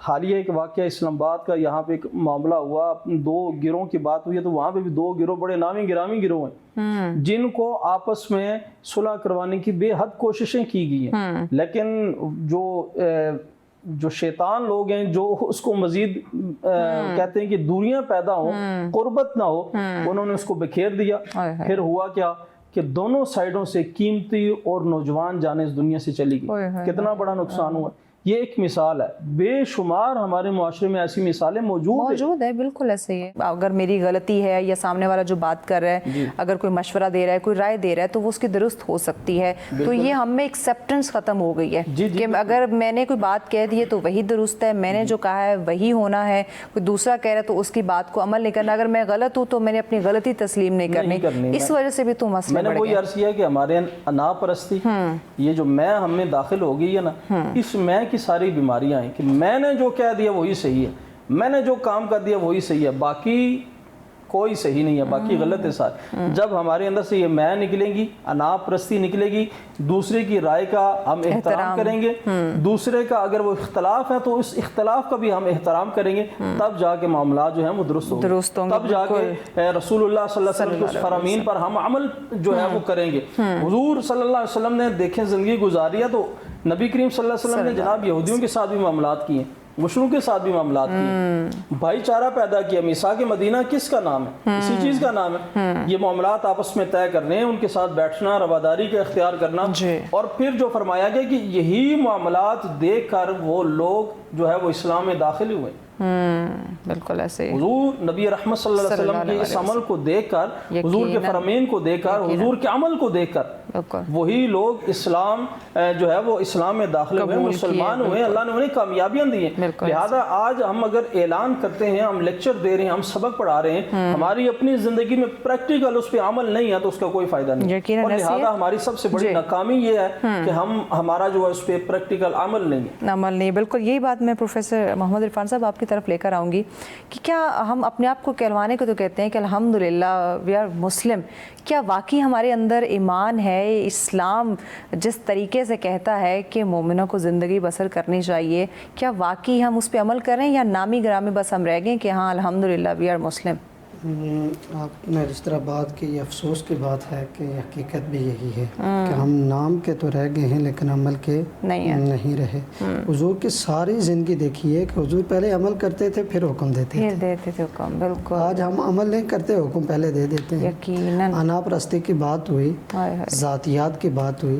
حالیہ ایک واقعہ اسلام آباد کا، یہاں پہ ایک معاملہ ہوا، دو گروہوں کی بات ہوئی ہے، تو وہاں پہ بھی دو گروہ بڑے نامی گرامی گروہ ہیں جن کو آپس میں صلح کروانے کی بے حد کوششیں کی گئی ہیں. لیکن جو شیطان لوگ ہیں جو اس کو مزید کہتے ہیں کہ دوریاں پیدا ہوں، قربت نہ ہو، انہوں نے اس کو بکھیر دیا. پھر ہوا کیا کہ دونوں سائیڈوں سے قیمتی اور نوجوان جانیں اس دنیا سے چلی گئی. کتنا بڑا نقصان ہوا. یہ ایک مثال ہے، بے شمار ہمارے معاشرے میں ایسی مثالیں موجود ہیں.
بالکل ایسے ہی ہے. اگر میری غلطی ہے یا سامنے والا جو بات کر رہا ہے اگر کوئی مشورہ دے رہا ہے، کوئی رائے دے رہا ہے، تو وہ اس کی درست ہو سکتی ہے. تو یہ ہم میں ایکسیپٹنس ختم ہو گئی ہے کہ اگر میں نے کوئی بات کہہ دی ہے تو وہی درست ہے، میں نے جو کہا ہے وہی ہونا ہے. کوئی دوسرا کہہ رہا ہے تو اس کی بات کو عمل نہیں کرنا. اگر میں غلط ہوں تو میں نے اپنی غلطی تسلیم نہیں کرنی. اس وجہ سے بھی تو مسئلہ
میں نے وہی عرض کیا کہ ہمارے انا پرستی، یہ جو میں ہم میں داخل ہو گئی ہے نا، اس میں کی ساری بیماریاں ہیں کہ میں نے جو کہہ دیا وہی صحیح ہے، میں نے جو کام کر دیا وہی صحیح ہے، باقی کوئی صحیح نہیں ہے، باقی غلط ہے سارے. جب ہمارے اندر سے یہ میں نکلیں گی، انا پرستی نکلے گی، دوسرے کی رائے کا ہم احترام کریں گے، دوسرے کا اگر وہ اختلاف ہے تو اس اختلاف کا بھی ہم احترام کریں گے، تب جا کے معاملات جو ہیں وہ درست ہوں گے. تب جا کے رسول اللہ صلی اللہ علیہ وسلم کے اس فرامین پر ہم عمل جو ہے وہ کریں گے. حضور صلی اللہ علیہ وسلم نے دیکھیں زندگی گزاری ہے تو نبی کریم صلی اللہ علیہ وسلم نے جناب یہودیوں کے ساتھ بھی معاملات کیے، مشرکوں کے ساتھ بھی معاملات کیے، بھائی چارہ پیدا کیا. میثاق مدینہ کس کا نام ہے؟ اسی چیز کا نام ہے. یہ معاملات آپس میں طے کرنے، ان کے ساتھ بیٹھنا، رواداری کا اختیار کرنا. اور پھر جو فرمایا گیا کہ یہی معاملات دیکھ کر وہ لوگ جو ہے وہ اسلام میں داخل ہوئے.
بالکل ایسے
حضور نبی رحمت صلی اللہ علیہ وسلم کے اس عمل کو دیکھ کر، حضور کے فرامین کو دیکھ کر، حضور کے عمل کو دیکھ کر وہی لوگ اسلام جو ہے وہ اسلام میں داخل ہوئے، مسلمان ہوئے، اللہ نے انہیں کامیابیاں دی ہیں. لہذا آج ہم اگر اعلان کرتے ہیں، ہم لیکچر دے رہے ہیں، ہم سبق پڑھا رہے ہیں، ہماری اپنی زندگی میں پریکٹیکل اس پہ عمل نہیں ہے تو اس کا کوئی فائدہ نہیں. اور لہذا ہماری سب سے بڑی ناکامی یہ ہے کہ ہمارا جو ہے اس پہ پریکٹیکل عمل نہیں.
بالکل یہی بات میں پروفیسر محمد عرفان صاحب آپ کی طرف لے کر آؤں گی کہ کیا ہم اپنے آپ کو کہلوانے کو تو کہتے ہیں کہ الحمدللہ وی آر مسلم، کیا واقعی ہمارے اندر ایمان ہے؟ اسلام جس طریقے سے کہتا ہے کہ مومنوں کو زندگی بسر کرنی چاہیے، کیا واقعی ہم اس پہ عمل کر رہے ہیں یا نامی گرامی بس ہم رہ گئے کہ ہاں الحمدللہ وی آر مسلم؟
آپ نے جس طرح بات کی، یہ افسوس کی بات ہے کہ حقیقت بھی یہی ہے کہ ہم نام کے تو رہ گئے ہیں لیکن عمل کے نہیں رہے. حضور کی ساری زندگی دیکھیے کہ حضور پہلے عمل کرتے تھے پھر حکم دیتے
تھے حکم. بالکل
آج ہم عمل نہیں کرتے، حکم پہلے دے دیتے ہیں.
یقیناً
انا پرستی کی بات ہوئی، ذاتیات کی بات ہوئی.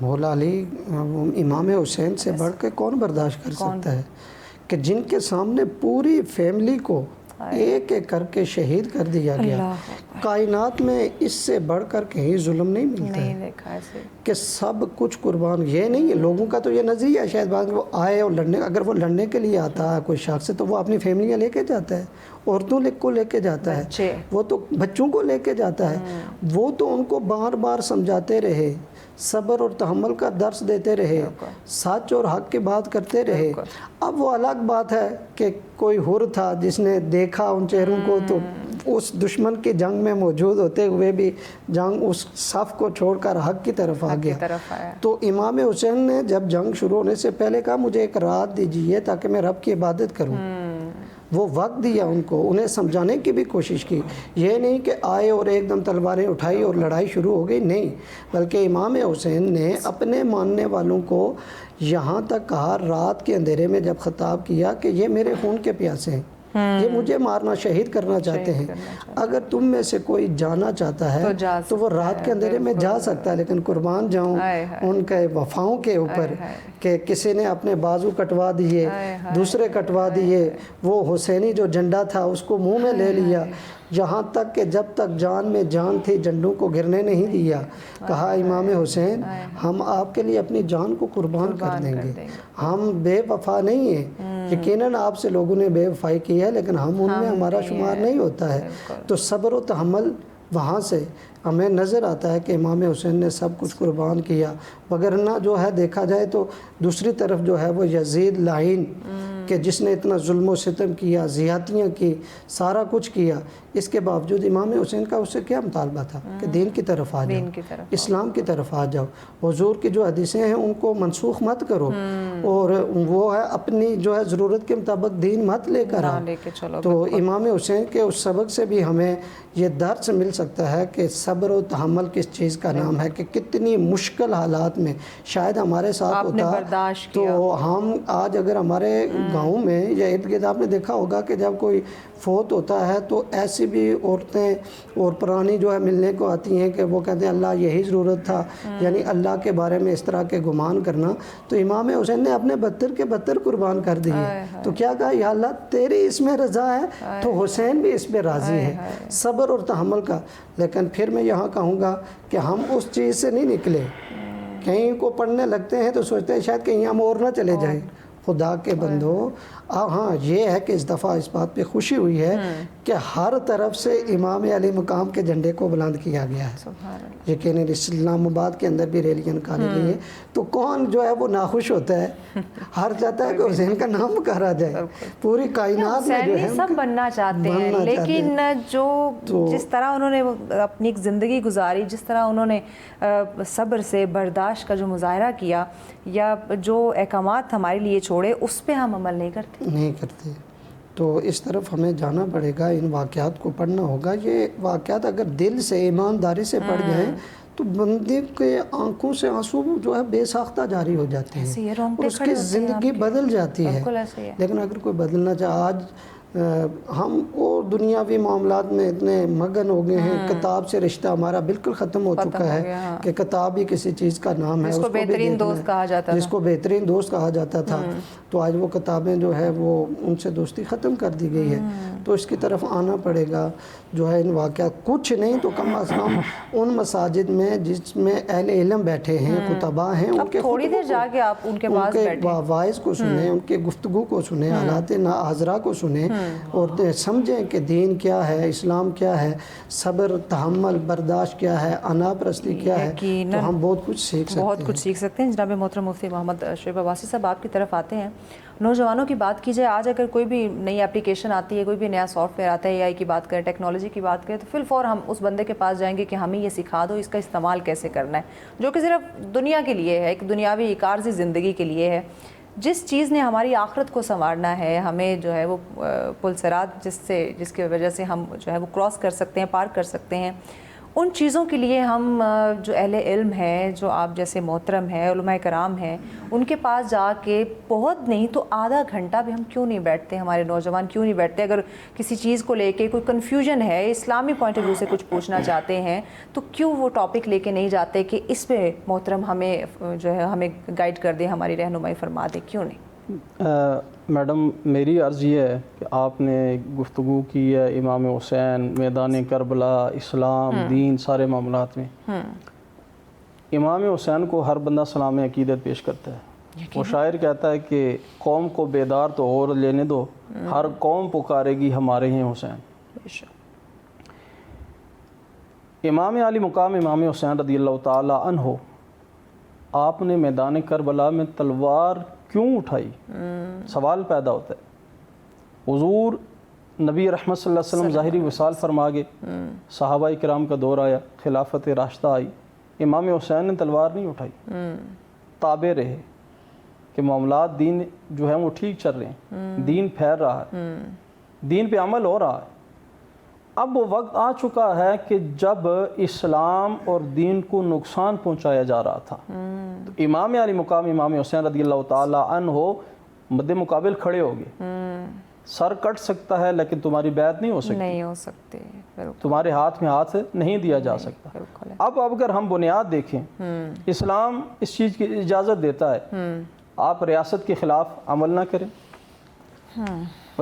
مولا علی امام حسین سے بڑھ کے کون برداشت کر سکتا ہے کہ جن کے سامنے پوری فیملی کو ایک ایک کر کے شہید کر دیا گیا. کائنات میں اس سے بڑھ کر کہیں ظلم نہیں ملتا ہے کہ سب کچھ قربان. یہ نہیں ہے لوگوں کا تو یہ نظریہ ہے شاید بعد وہ آئے اور لڑنے, اگر وہ لڑنے کے لیے آتا ہے کوئی شخص تو وہ اپنی فیملیاں لے کے جاتا ہے, عورتوں کو لے کے جاتا ہے, وہ تو بچوں کو لے کے جاتا ہے. وہ تو ان کو بار بار سمجھاتے رہے, صبر اور تحمل کا درس دیتے رہے, سچ اور حق کی بات کرتے رہے. اب وہ الگ بات ہے کہ کوئی حر تھا جس نے دیکھا ان چہروں کو تو اس دشمن کی جنگ میں موجود ہوتے ہوئے بھی جنگ اس صف کو چھوڑ کر حق کی طرف آ گیا. تو امام حسین نے جب جنگ شروع ہونے سے پہلے کہا مجھے ایک رات دیجیے تاکہ میں رب کی عبادت کروں. وہ وقت دیا ان کو, انہیں سمجھانے کی بھی کوشش کی. یہ نہیں کہ آئے اور ایک دم تلواریں اٹھائی اور لڑائی شروع ہو گئی, نہیں, بلکہ امام حسین نے اپنے ماننے والوں کو یہاں تک کہا رات کے اندھیرے میں جب خطاب کیا کہ یہ میرے خون کے پیاسے ہیں, یہ مجھے مارنا شہید کرنا چاہتے ہیں. اگر تم میں سے کوئی جانا چاہتا ہے تو وہ رات کے اندھیرے میں جا سکتا ہے, لیکن قربان جاؤں ان کے وفاؤں کے اوپر کہ کسی نے اپنے بازو کٹوا دیے, دوسرے کٹوا دیے, وہ حسینی جو جھنڈا تھا اس کو منہ میں لے لیا, یہاں تک کہ جب تک جان میں جان تھی جھنڈوں کو گرنے نہیں دیا. کہا امام حسین ہم آپ کے لیے اپنی جان کو قربان کر دیں گے, ہم بے وفا نہیں ہیں. یقیناً آپ سے لوگوں نے بے وفائی کی ہے لیکن ہم ان میں ہمارا شمار نہیں ہوتا ہے. تو صبر و تحمل وہاں سے ہمیں نظر آتا ہے کہ امام حسین نے سب کچھ قربان کیا. وگرنہ جو ہے دیکھا جائے تو دوسری طرف جو ہے وہ یزید لعین کہ جس نے اتنا ظلم و ستم کیا, زیادتیاں کی, سارا کچھ کیا, اس کے باوجود امام حسین کا اس سے کیا مطالبہ تھا کہ دین کی طرف آ جاؤ, اسلام کی طرف آ جاؤ, حضور کی جو حدیثیں ہیں ان کو منسوخ مت کرو, اور وہ ہے اپنی جو ہے ضرورت کے مطابق دین مت لے کر آؤ. تو امام حسین کے اس سبق سے بھی ہمیں یہ درس مل سکتا ہے کہ صبر و تحمل کس چیز کا نام ہے, کہ کتنی مشکل حالات میں شاید ہمارے ساتھ ہوتا تو ہم آج اگر ہمارے گاؤں میں یا ارد گرد آپ نے دیکھا ہوگا کہ جب کوئی فوت ہوتا ہے تو ایسی بھی عورتیں اور پرانی جو ہے ملنے کو آتی ہیں کہ وہ کہتے ہیں اللہ یہی ضرورت تھا, یعنی اللہ کے بارے میں اس طرح کے گمان کرنا. تو امام حسین نے اپنے 72 کے 72 قربان کر دیے. تو کیا کہا یا اللہ تیری اس میں رضا ہے تو حسین بھی اس میں راضی ہے, صبر اور تحمل کا. لیکن پھر میں یہاں کہوں گا کہ ہم اس چیز سے نہیں نکلے, کہیں کو پڑھنے لگتے ہیں تو سوچتے ہیں شاید کہیں ہم اور نہ چلے جائیں. خدا کے بندو, ہاں یہ ہے کہ اس دفعہ اس بات پہ خوشی ہوئی ہے کہ ہر طرف سے امام علی مقام کے جھنڈے کو بلند کیا گیا ہے. یقیناً اسلام آباد کے اندر بھی ریلیاں نکالی گئی ہیں, تو کون جو ہے وہ ناخوش ہوتا ہے, ہر چاہتا ہے کہ حسین کا نام پکارا جائے. پوری کائنات میں جو ہے
سب بننا چاہتے ہیں, لیکن جس طرح انہوں نے اپنی ایک زندگی گزاری, جس طرح انہوں نے صبر سے برداشت کا جو مظاہرہ کیا یا جو احکامات ہمارے لیے چھوڑے, اس پہ ہم عمل نہیں کرتے.
تو اس طرف ہمیں جانا پڑے گا, ان واقعات کو پڑھنا ہوگا. یہ واقعات اگر دل سے ایمانداری سے پڑھ جائیں تو بندے کے آنکھوں سے آنسو جو ہے بے ساختہ جاری ہو جاتے ہیں اور اس کی زندگی بدل جاتی ہے. لیکن اگر کوئی بدلنا چاہے, آج ہم اور دنیاوی معاملات میں اتنے مگن ہو گئے ہیں, کتاب سے رشتہ ہمارا بالکل ختم ہو چکا ہے کہ کتاب ہی کسی چیز کا نام ہے,
جس کو بہترین دوست
کہا جاتا تھا. تو آج وہ کتابیں جو ہے وہ ان سے دوستی ختم کر دی گئی ہے. تو اس کی طرف آنا پڑے گا. جو ہے ان واقعات کچھ نہیں تو کم از کم ان مساجد میں جس میں اہل علم بیٹھے ہیں, خطباء ہیں, ان کے
تھوڑی دیر جا کے آپ ان کے پاس بیٹھیں,
واعظ کو سنیں, ان کے گفتگو کو سنیں, حالات حاضرہ کو سنیں اور سمجھیں کہ دین کیا ہے, اسلام کیا ہے, صبر تحمل برداشت کیا ہے, انا پرستی کیا ہے. تو ہم بہت کچھ سیکھ سکتے ہیں.
جناب محترم مفتی محمد شعیب عباسی صاحب, آپ کی طرف آتے ہیں. نوجوانوں کی بات کی جائے, آج اگر کوئی بھی نئی اپلیکیشن آتی ہے, کوئی بھی نیا سافٹ ویئر آتا ہے, اے آئی کی بات کریں, ٹیکنالوجی کی بات کریں, تو فی الفور ہم اس بندے کے پاس جائیں گے کہ ہمیں یہ سکھا دو, اس کا استعمال کیسے کرنا ہے, جو کہ صرف دنیا کے لیے ہے, ایک دنیاوی ایک عارضی زندگی کے لیے ہے. جس چیز نے ہماری آخرت کو سنوارنا ہے, ہمیں جو ہے وہ پل صراط جس کی وجہ سے ہم جو ہے وہ کراس کر سکتے ہیں, پار کر سکتے ہیں, ان چیزوں کے لیے ہم جو اہل علم ہیں، جو آپ جیسے محترم ہیں، علماء کرام ہیں، ان کے پاس جا کے بہت نہیں تو آدھا گھنٹہ بھی ہم کیوں نہیں بیٹھتے، ہمارے نوجوان کیوں نہیں بیٹھتے؟ اگر کسی چیز کو لے کے کوئی کنفیوژن ہے، اسلامی پوائنٹ آف ویو سے کچھ پوچھنا چاہتے ہیں، تو کیوں وہ ٹاپک لے کے نہیں جاتے کہ اس پہ محترم ہمیں جو ہے ہمیں گائیڈ کر دیں، ہماری رہنمائی فرما دیں؟ کیوں نہیں؟
میڈم میری عرض یہ ہے کہ آپ نے گفتگو کی ہے امام حسین، میدان کربلا، اسلام، دین، سارے معاملات میں امام حسین کو ہر بندہ سلام عقیدت پیش کرتا ہے۔ وہ شاعر کہتا ہے کہ قوم کو بیدار تو اور لینے دو، ہر قوم پکارے گی ہمارے ہیں حسین۔ امام علی مقام امام حسین رضی اللہ تعالی عنہ، آپ نے میدان کربلا میں تلوار کیوں اٹھائی؟ سوال پیدا ہوتا ہے۔ حضور نبی رحمت صلی اللہ علیہ وسلم ظاہری وصال فرما گئے، صحابہ کرام کا دور آیا، خلافت راشدہ آئی، امام حسین نے تلوار نہیں اٹھائی، تابع رہے کہ معاملات دین جو ہیں وہ ٹھیک چل رہے ہیں، دین پھیل رہا ہے، دین پہ عمل ہو رہا ہے۔ اب وہ وقت آ چکا ہے کہ جب اسلام اور دین کو نقصان پہنچایا جا رہا تھا، تو امام علی مقام امام حسین رضی اللہ تعالی عنہ مد مقابل کھڑے ہو گئے۔ سر کٹ سکتا ہے لیکن تمہاری بیعت نہیں ہو سکتی،
نہیں ہو سکتے،
تمہارے ہاتھ میں ہاتھ نہیں دیا جا سکتا۔ اب اگر ہم بنیاد دیکھیں، اسلام اس چیز کی اجازت دیتا ہے آپ ریاست کے خلاف عمل نہ کریں،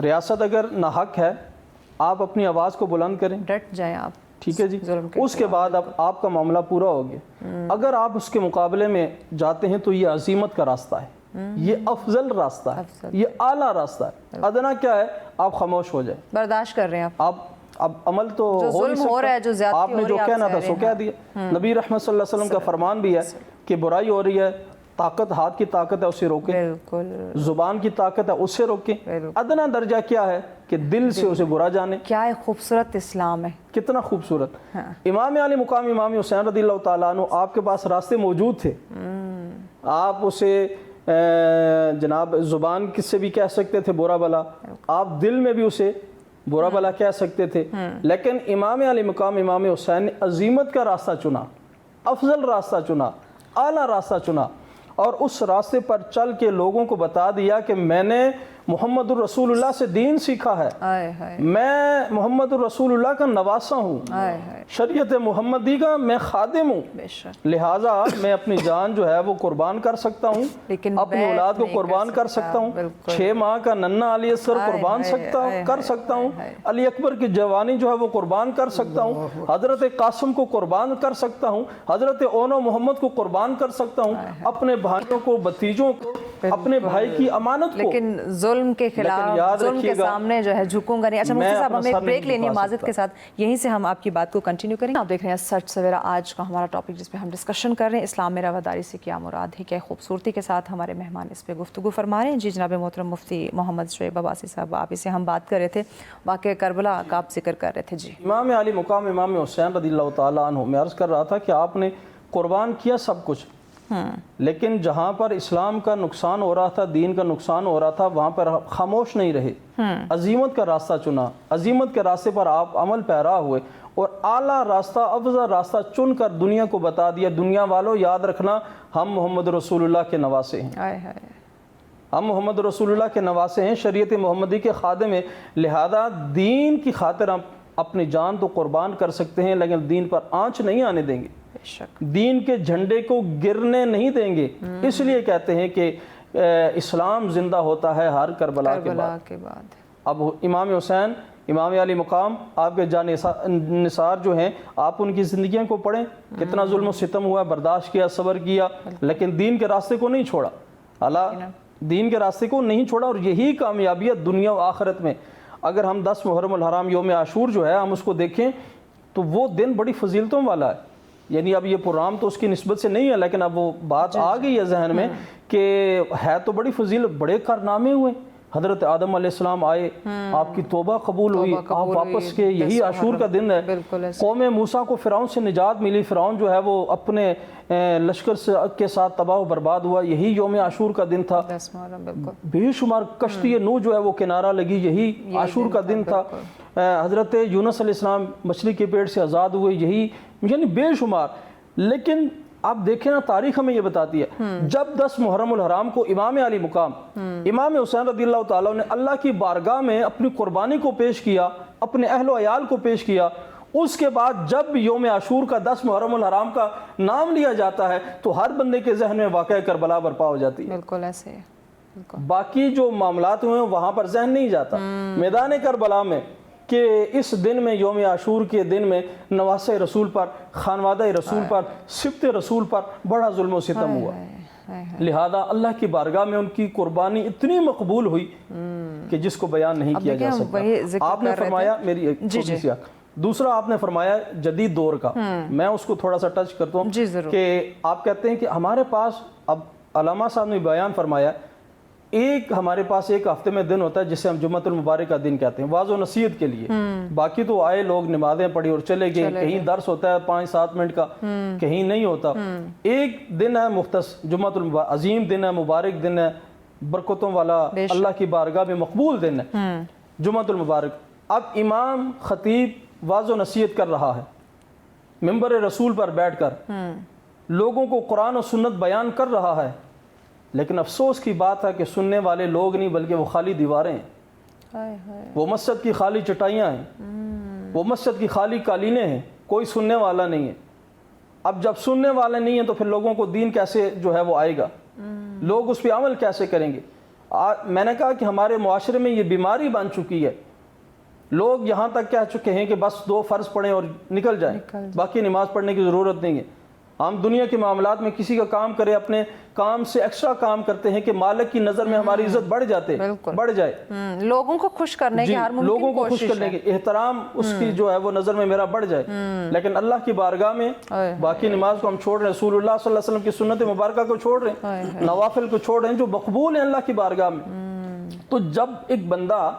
ریاست اگر ناحق ہے آپ اپنی آواز کو بلند کریں،
ڈٹ جائیں آپ،
ٹھیک ہے جی۔ اس کے بعد اب آپ کا معاملہ پورا ہو گیا۔ اگر آپ اس کے مقابلے میں جاتے ہیں تو یہ عزیمت کا راستہ ہے، یہ افضل راستہ ہے، یہ اعلیٰ راستہ ہے۔ ادنا کیا ہے؟ آپ خاموش ہو جائیں،
برداشت کر رہے ہیں آپ،
اب عمل تو ہو نہیں
ہو رہا ہے، جو
سکتا،
زیادتی
آپ نے جو کہنا تھا سو کہہ دیا۔ نبی رحمت صلی اللہ علیہ وسلم کا فرمان بھی ہے کہ برائی ہو رہی ہے، طاقت، ہاتھ کی طاقت ہے اسے روکیں،
بالکل،
زبان کی طاقت ہے اسے روکیں۔ ادنا درجہ کیا ہے کہ دل سے اسے برا جانے۔
کیا ایک خوبصورت اسلام ہے،
کتنا خوبصورت۔ امام علی مقام امام حسین رضی اللہ تعالیٰ عنہ، آپ کے پاس راستے موجود تھے، آپ اسے جناب زبان کس سے بھی کہہ سکتے تھے برا بلا، آپ دل میں بھی اسے برا بلا کہہ سکتے تھے، لیکن امام علی مقام امام حسین نے عزیمت کا راستہ چنا، افضل راستہ چنا، اعلیٰ راستہ چنا، اور اس راستے پر چل کے لوگوں کو بتا دیا کہ میں نے محمد الرسول اللہ سے دین سیکھا ہے، میں محمد الرسول اللہ کا نواسہ ہوں، شریعت محمدی کا میں خادم ہوں، لہٰذا میں اپنی جان جو ہے وہ قربان کر سکتا ہوں، اپنی اولاد کو قربان کر سکتا ہوں، 6 ماہ کا ننھا علی اصغر قربان کر سکتا ہوں، علی اکبر کی جوانی جو ہے وہ قربان کر سکتا ہوں، حضرت قاسم کو قربان کر سکتا ہوں، حضرت اون و محمد کو قربان کر سکتا ہوں، اپنے بھائیوں کو، بھتیجوں کو، اپنے بھائی کی امانت کو۔
لیکن ظلم کے خلاف، ظلم کے سامنے جو ہے جھکوں گا نہیں۔ اچھا مفتی صاحب، ہمیں ایک بریک لینی ہے معذرت کے ساتھ، یہیں سے ہم آپ کی بات کو کنٹینیو کریں گے۔ آپ دیکھ رہے ہیں سچ سویرا، آج کا ہمارا ٹاپک جس پہ ہم ڈسکشن کر رہے ہیں، اسلام میں رواداری سے کیا مراد ہے، کیا خوبصورتی کے ساتھ ہمارے مہمان اس پہ گفتگو فرما رہے ہیں۔ جی جناب محترم مفتی محمد شعیب عباسی صاحب، آپ اسے ہم بات کر رہے تھے، واقعہ کربلا کا آپ ذکر کر رہے تھے۔ جی،
امام علی مقام امام حسین رضی اللہ تعالیٰ عنہ، میں عرض کر رہا تھا کہ آپ نے قربان کیا سب کچھ، لیکن جہاں پر اسلام کا نقصان ہو رہا تھا، دین کا نقصان ہو رہا تھا، وہاں پر خاموش نہیں رہے، عزیمت کا راستہ چنا، عزیمت کے راستے پر آپ عمل پیرا ہوئے، اور اعلیٰ راستہ، افضل راستہ چن کر دنیا کو بتا دیا، دنیا والوں یاد رکھنا ہم محمد رسول اللہ کے نواسے ہیں، ہم محمد رسول اللہ کے نواسے ہیں، شریعت محمدی کے خادم ہیں، لہذا دین کی خاطر ہم اپنی جان تو قربان کر سکتے ہیں، لیکن دین پر آنچ نہیں آنے دیں گے، دین کے جھنڈے کو گرنے نہیں دیں گے۔ اس لیے کہتے ہیں کہ اسلام زندہ ہوتا ہے ہر کربلا کے بعد۔ اب امام حسین، امام علی مقام، آپ کے جان نثار جو ہیں، آپ ان کی زندگیوں کو پڑھیں، کتنا ظلم و ستم ہوا، برداشت کیا، صبر کیا، لیکن دین کے راستے کو نہیں چھوڑا، اللہ دین کے راستے کو نہیں چھوڑا، اور یہی کامیابی ہے دنیا و آخرت میں۔ اگر ہم 10 محرم الحرام یوم عاشور جو ہے ہم اس کو دیکھیں تو وہ دن بڑی فضیلتوں والا ہے، یعنی اب یہ پروگرام تو اس کی نسبت سے نہیں ہے، لیکن اب وہ بات آ گئی ہے ذہن میں کہ ہے تو بڑی فضیلت، بڑے کارنامے ہوئے، حضرت آدم علیہ السلام آئے، آپ کی توبہ قبول ہوئی، آپ واپس کے، یہی عاشور کا دن ہے۔ قوم موسیٰ کو فرعون سے نجات ملی، فرعون جو ہے وہ اپنے لشکر کے ساتھ تباہ و برباد ہوا، یہی یوم عاشور کا دن تھا۔ بے شمار کشتی نوح جو ہے وہ کنارہ لگی، یہی عاشور کا دن تھا۔ حضرت یونس علیہ السلام مچھلی کے پیٹ سے آزاد ہوئے، یہی، یعنی بے شمار۔ لیکن آپ دیکھیں نا، تاریخ ہمیں یہ بتاتی ہے، جب 10 محرم الحرام کو امام علی مقام امام حسین رضی اللہ تعالیٰ نے اللہ کی بارگاہ میں اپنی قربانی کو پیش کیا، اپنے اہل و عیال کو پیش کیا، اس کے بعد جب یوم عاشور کا 10 محرم الحرام کا نام لیا جاتا ہے تو ہر بندے کے ذہن میں واقعہ کربلا برپا ہو جاتی ہے۔
بالکل ایسے ہے،
باقی جو معاملات ہوئے ہیں وہاں پر ذہن نہیں جاتا۔ میدان کربلا میں کہ اس دن میں، یوم عاشور کے دن میں، نواسہ رسول پر، خانوادہ رسول پر، سبط رسول پر بڑا ظلم و ستم ہوا، لہذا اللہ کی بارگاہ میں ان کی قربانی اتنی مقبول ہوئی کہ جس کو بیان نہیں کیا جا سکتا۔ آپ نے فرمایا، میری ایک چھوٹی سی دوسرا آپ نے فرمایا جدید دور کا، میں اس کو تھوڑا سا ٹچ کرتا ہوں کہ آپ کہتے ہیں کہ ہمارے پاس، اب علامہ صاحب نے بیان فرمایا، ہمارے پاس ایک ہفتے میں دن ہوتا ہے جسے ہم جمعۃ المبارک کا دن کہتے ہیں، واعظ و نصیحت کے لیے، باقی تو آئے لوگ نمازیں پڑھی اور چلے گئے، کہیں درس ہوتا ہے 5-7 منٹ کا، کہیں نہیں ہوتا۔ ایک دن ہے مختص، جمعۃ المبارک، عظیم دن ہے، مبارک دن ہے، برکتوں والا، اللہ کی بارگاہ میں مقبول دن ہے جمعۃ المبارک۔ اب امام خطیب واعظ و نصیحت کر رہا ہے منبر رسول پر بیٹھ کر، لوگوں کو قرآن و سنت بیان کر رہا ہے، لیکن افسوس کی بات ہے کہ سننے والے لوگ نہیں بلکہ وہ خالی دیواریں ہیں، وہ مسجد کی خالی چٹائیاں ہیں، وہ مسجد کی خالی قالینیں ہیں، کوئی سننے والا نہیں ہے۔ اب جب سننے والے نہیں ہیں تو پھر لوگوں کو دین کیسے جو ہے وہ آئے گا، لوگ اس پہ عمل کیسے کریں گے؟ میں نے کہا کہ ہمارے معاشرے میں یہ بیماری بن چکی ہے، لوگ یہاں تک کہہ چکے ہیں کہ بس 2 فرض پڑھیں اور نکل جائیں، باقی نماز پڑھنے کی ضرورت نہیں ہے۔ ہم دنیا کے معاملات میں کسی کا کام کرے، اپنے کام سے ایکسٹرا کام کرتے ہیں کہ مالک کی نظر میں ہماری عزت بڑھ جائے،
لوگوں کو خوش کرنے کی ہر ممکن
لوگوں کو خوش کرنے کی، احترام اس کی جو ہے وہ نظر میں میرا بڑھ جائے، لیکن اللہ کی بارگاہ میں باقی نماز کو ہم چھوڑ رہے ہیں، رسول اللہ صلی اللہ علیہ وسلم کی سنت مبارکہ کو چھوڑ رہے ہیں، نوافل کو چھوڑ رہے ہیں جو مقبول ہیں اللہ کی بارگاہ میں۔ تو جب ایک بندہ،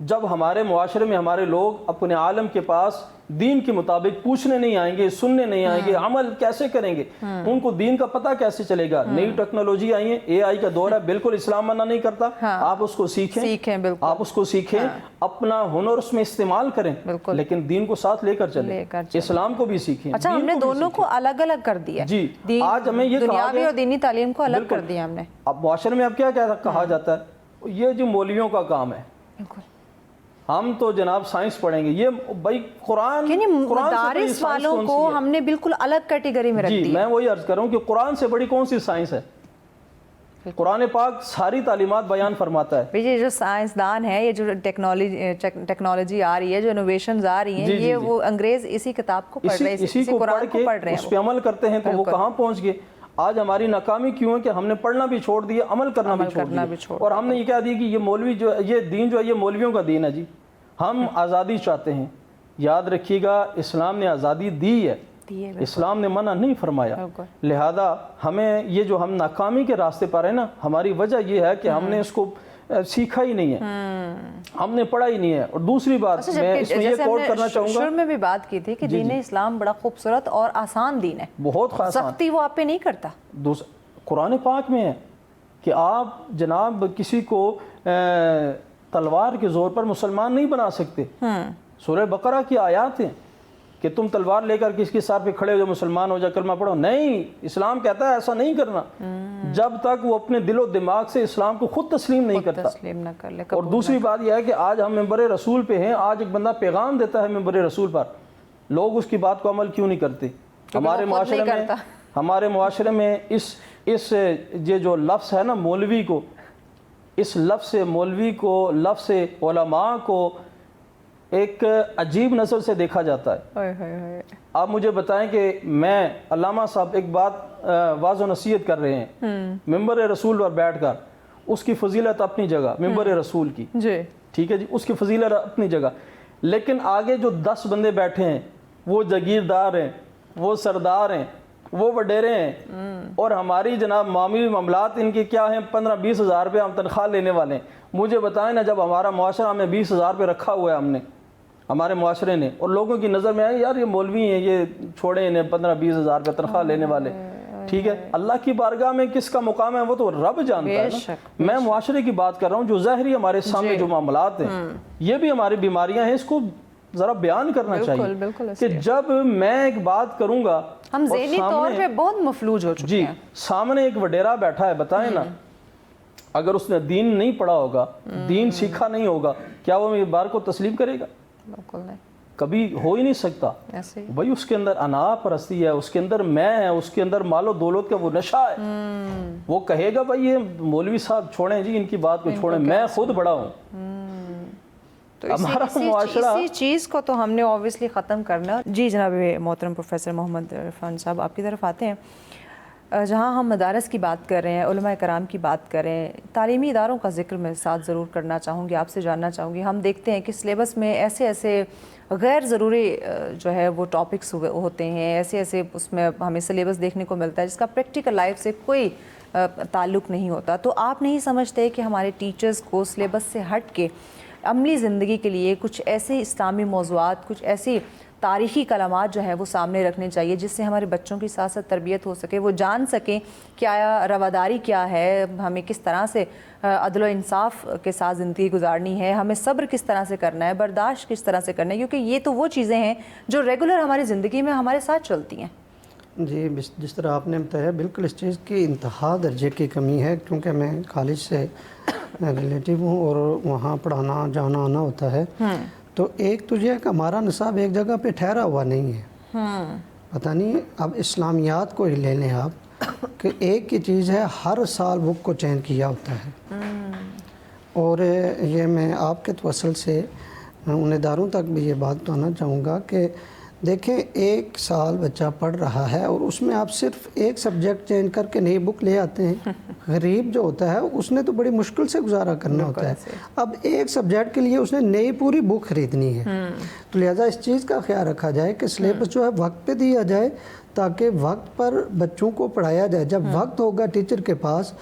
جب ہمارے معاشرے میں ہمارے لوگ اپنے عالم کے پاس دین کے مطابق پوچھنے نہیں آئیں گے، سننے نہیں آئیں گے، عمل کیسے کریں گے، ان کو دین کا پتہ کیسے چلے گا؟ نئی ٹیکنالوجی آئی ہے، اے آئی کا دور ہے، بالکل اسلام منع نہیں کرتا، آپ اس کو سیکھیں، آپ اس کو سیکھیں، اپنا ہنر اس میں استعمال کریں، لیکن دین کو ساتھ لے کر چلیں، اسلام کو بھی سیکھیں۔
اچھا، ہم نے دونوں کو الگ الگ کر دیا،
جی، آج ہمیں یہ
دنیاوی اور دینی تعلیم کو الگ کر دیا ہم نے۔
اب معاشرے میں اب کیا کہا جاتا ہے، یہ جو مولویوں کا کام ہے، ہم تو جناب سائنس پڑھیں گے، یہ بھائی قرآن،
یعنی مدارس والوں کو ہم نے بالکل الگ کیٹیگری میں رکھ دیا۔
جی، میں وہی عرض کر رہا ہوں کہ قرآن سے بڑی کون سی سائنس ہے؟ قرآن پاک ساری تعلیمات بیان فرماتا ہے۔
یہ جو سائنسدان ہے، یہ جو ٹیکنالوجی آ رہی ہے، جو انوویشنز آ رہی ہیں، یہ وہ انگریز اسی کتاب کو پڑھ رہے ہیں، اسی قرآن کو پڑھ رہے ہیں،
اس پہ عمل کرتے ہیں، تو وہ کہاں پہنچ گئے؟ آج ہماری ناکامی کیوں ہے کہ ہم نے پڑھنا بھی چھوڑ دیا، عمل کرنا بھی چھوڑ دیا، اور ہم نے یہ کہہ دیا کہ یہ مولوی جو ہے، یہ دین جو ہے یہ مولویوں کا دین ہے۔ جی، ہم آزادی چاہتے ہیں، یاد رکھیے گا اسلام نے آزادی دی ہے، اسلام نے منع نہیں فرمایا، لہذا ہمیں یہ جو ہم ناکامی کے راستے پر ہیں نا، ہماری وجہ یہ ہے کہ ہم نے اس کو سیکھا ہی نہیں ہے، ہم نے پڑھا ہی نہیں ہے۔ اور دوسری بات میں اس میں یہ کوٹ کرنا چاہوں گا،
شروع میں بھی بات کی تھی کہ دین اسلام بڑا خوبصورت اور آسان دین ہے،
بہت آسان،
سختی وہ آپ پہ نہیں کرتا۔
قرآن پاک میں ہے کہ آپ جناب کسی کو تلوار کے زور پر مسلمان نہیں بنا سکتے، سورہ بقرہ کی آیات ہیں کہ تم تلوار لے کر کس کے سر پہ کھڑے ہو جا مسلمان ہو جا، کلمہ پڑھو، نہیں، اسلام کہتا ہے ایسا نہیں کرنا جب تک وہ اپنے دل و دماغ سے اسلام کو خود تسلیم نہیں کرتا۔ اور دوسری بات یہ ہے کہ آج ہم منبر رسول پہ ہیں، آج ایک بندہ پیغام دیتا ہے منبر رسول پر، لوگ اس کی بات کو عمل کیوں نہیں کرتے؟ ہمارے معاشرے میں اس یہ جو لفظ ہے نا مولوی کو، اس لفظ سے مولوی کو، لفظ سے علماء کو ایک عجیب نظر سے دیکھا جاتا ہے۔ آپ مجھے بتائیں کہ میں، علامہ صاحب ایک بات واضح نصیحت کر رہے ہیں منبر رسول پر بیٹھ کر، اس کی فضیلت اپنی جگہ، منبر رسول کی، ٹھیک ہے جی، اس کی فضیلت اپنی جگہ، لیکن آگے جو 10 بندے بیٹھے ہیں وہ جاگیردار ہیں، وہ سردار ہیں، وہ وڈیرے ہیں اور ہماری جناب معاملی معاملات ان کے کیا ہیں 15-20 ہزار روپے ہم تنخواہ لینے والے ہیں. مجھے بتائیں نا جب ہمارا معاشرہ ہمیں 20 ہزار روپے رکھا ہوا ہے ہم نے ہمارے معاشرے نے اور لوگوں کی نظر میں آئے یار یہ مولوی ہیں یہ چھوڑے انہیں 15-20 ہزار روپے تنخواہ لینے والے, ٹھیک ہے, اللہ کی بارگاہ میں کس کا مقام ہے وہ تو رب جانتا ہے نا. میں معاشرے کی بات کر رہا ہوں جو ظاہری ہمارے سامنے جو معاملات ہیں یہ بھی ہماری بیماریاں ہیں, اس کو ذرا بیان کرنا چاہیے کہ جب میں ایک بات کروں گا
ہم ذہنی طور پہ بہت مفلوج ہو چکے ہیں.
سامنے ایک وڈیرا بیٹھا ہے, بتائیں نا اگر اس نے دین نہیں پڑھا ہوگا, دین سیکھا نہیں ہوگا, کیا وہ میری بات کو تسلیم کرے گا؟
بالکل نہیں,
کبھی ہو ہی نہیں سکتا. بھائی اس کے اندر انا پرستی ہے, اس کے اندر میں ہے, اس کے اندر مال و دولت کا وہ نشہ ہے. وہ کہے گا بھائی یہ مولوی صاحب چھوڑیں جی ان کی بات کو چھوڑیں, میں خود بڑا ہوں.
تو اسی چیز کو تو ہم نے اوبویسلی ختم کرنا. جی جناب محترم پروفیسر محمد عرفان صاحب آپ کی طرف آتے ہیں. جہاں ہم مدارس کی بات کر رہے ہیں, علماء کرام کی بات کر رہے ہیں, تعلیمی اداروں کا ذکر میں ساتھ ضرور کرنا چاہوں گی, آپ سے جاننا چاہوں گی. ہم دیکھتے ہیں کہ سلیبس میں ایسے ایسے غیر ضروری جو ہے وہ ٹاپکس ہوتے ہیں, ایسے ایسے اس میں ہمیں سلیبس دیکھنے کو ملتا ہے جس کا پریکٹیکل لائف سے کوئی تعلق نہیں ہوتا. تو آپ نہیں سمجھتے کہ ہمارے ٹیچرز کو سلیبس سے ہٹ کے عملی زندگی کے لیے کچھ ایسے اسلامی موضوعات, کچھ ایسی تاریخی کلمات جو ہے وہ سامنے رکھنے چاہیے جس سے ہمارے بچوں کی ساتھ ساتھ تربیت ہو سکے, وہ جان سکیں کہ آیا رواداری کیا ہے, ہمیں کس طرح سے عدل و انصاف کے ساتھ زندگی گزارنی ہے, ہمیں صبر کس طرح سے کرنا ہے, برداشت کس طرح سے کرنا ہے, کیونکہ یہ تو وہ چیزیں ہیں جو ریگولر ہماری زندگی میں ہمارے ساتھ چلتی ہیں.
جی جس طرح آپ نے بتایا بالکل اس چیز کی انتہا درجے کی کمی ہے, کیونکہ میں کالج سے ریلیٹیو ہوں اور وہاں پڑھانا جانا آنا ہوتا ہے. تو ایک تو یہ کہ ہمارا نصاب ایک جگہ پہ ٹھہرا ہوا نہیں ہے, پتہ نہیں اب اسلامیات کو ہی لے لیں آپ کہ ایک ہی چیز ہے, ہر سال بک کو چینج کیا ہوتا ہے. اور یہ میں آپ کے توسل سے ان اداروں تک بھی یہ بات بتانا چاہوں گا کہ دیکھیں ایک سال بچہ پڑھ رہا ہے اور اس میں آپ صرف ایک سبجیکٹ چینج کر کے نئی بک لے آتے ہیں. غریب جو ہوتا ہے اس نے تو بڑی مشکل سے گزارا کرنا ہوتا ہے, اب ایک سبجیکٹ کے لیے اس نے نئی پوری بک خریدنی ہے. تو لہٰذا اس چیز کا خیال رکھا جائے کہ سلیبس جو ہے وقت پہ دیا جائے تاکہ وقت پر بچوں کو پڑھایا جائے. جب وقت ہوگا ٹیچر کے پاس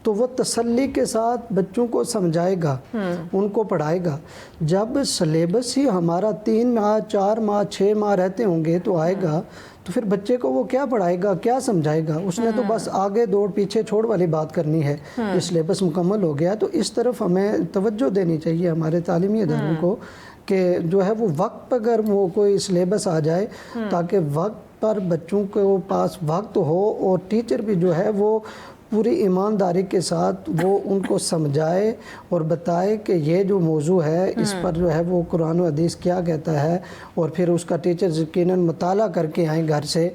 تو وہ تسلی کے ساتھ بچوں کو سمجھائے گا, ان کو پڑھائے گا. جب سلیبس ہی ہمارا 3 ماہ 4 ماہ 6 ماہ رہتے ہوں گے تو آئے گا تو پھر بچے کو وہ کیا پڑھائے گا, کیا سمجھائے گا؟ اس نے تو بس آگے دوڑ پیچھے چھوڑ والی بات کرنی ہے. یہ سلیبس مکمل ہو گیا تو اس طرف ہمیں توجہ دینی چاہیے ہمارے تعلیمی اداروں کو کہ جو ہے وہ وقت پر اگر وہ کوئی سلیبس آ جائے تاکہ وقت پر بچوں کے پاس وقت ہو اور ٹیچر بھی جو ہے وہ پوری ایمانداری کے ساتھ وہ ان کو سمجھائے اور بتائے کہ یہ جو موضوع ہے اس پر جو ہے وہ قرآن و حدیث کیا کہتا ہے, اور پھر اس کا ٹیچر یقیناً مطالعہ کر کے آئیں گھر سے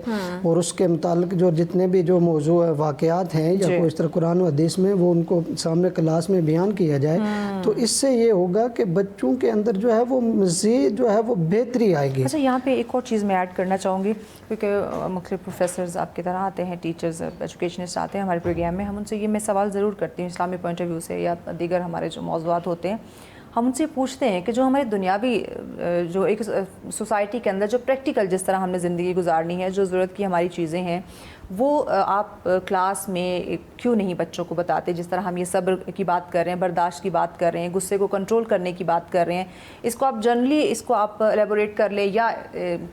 اور اس کے متعلق جو جتنے بھی جو موضوع واقعات ہیں یا کوئی اس طرح قرآن و حدیث میں وہ ان کو سامنے کلاس میں بیان کیا جائے. تو اس سے یہ ہوگا کہ بچوں کے اندر جو ہے وہ مزید جو ہے وہ بہتری آئے گی.
اچھا یہاں پہ ایک اور چیز میں ایڈ کرنا چاہوں گی, کیونکہ مختلف پروفیسرز آپ کی طرح آتے ہیں, ٹیچرز ایجوکیشنسٹ آتے ہیں ہمارے پروگرام میں, ہم ان سے یہ میں سوال ضرور کرتی ہوں اسلامی پوائنٹ آف ویو سے یا دیگر ہمارے جو موضوعات ہوتے ہیں, ہم ان سے پوچھتے ہیں کہ جو ہمارے دنیاوی جو ایک سوسائٹی کے اندر جو پریکٹیکل جس طرح ہم نے زندگی گزارنی ہے, جو ضرورت کی ہماری چیزیں ہیں, وہ آپ کلاس میں کیوں نہیں بچوں کو بتاتے؟ جس طرح ہم یہ صبر کی بات کر رہے ہیں, برداشت کی بات کر رہے ہیں, غصے کو کنٹرول کرنے کی بات کر رہے ہیں, اس کو آپ جنرلی اس کو آپ ایلیبوریٹ کر لیں یا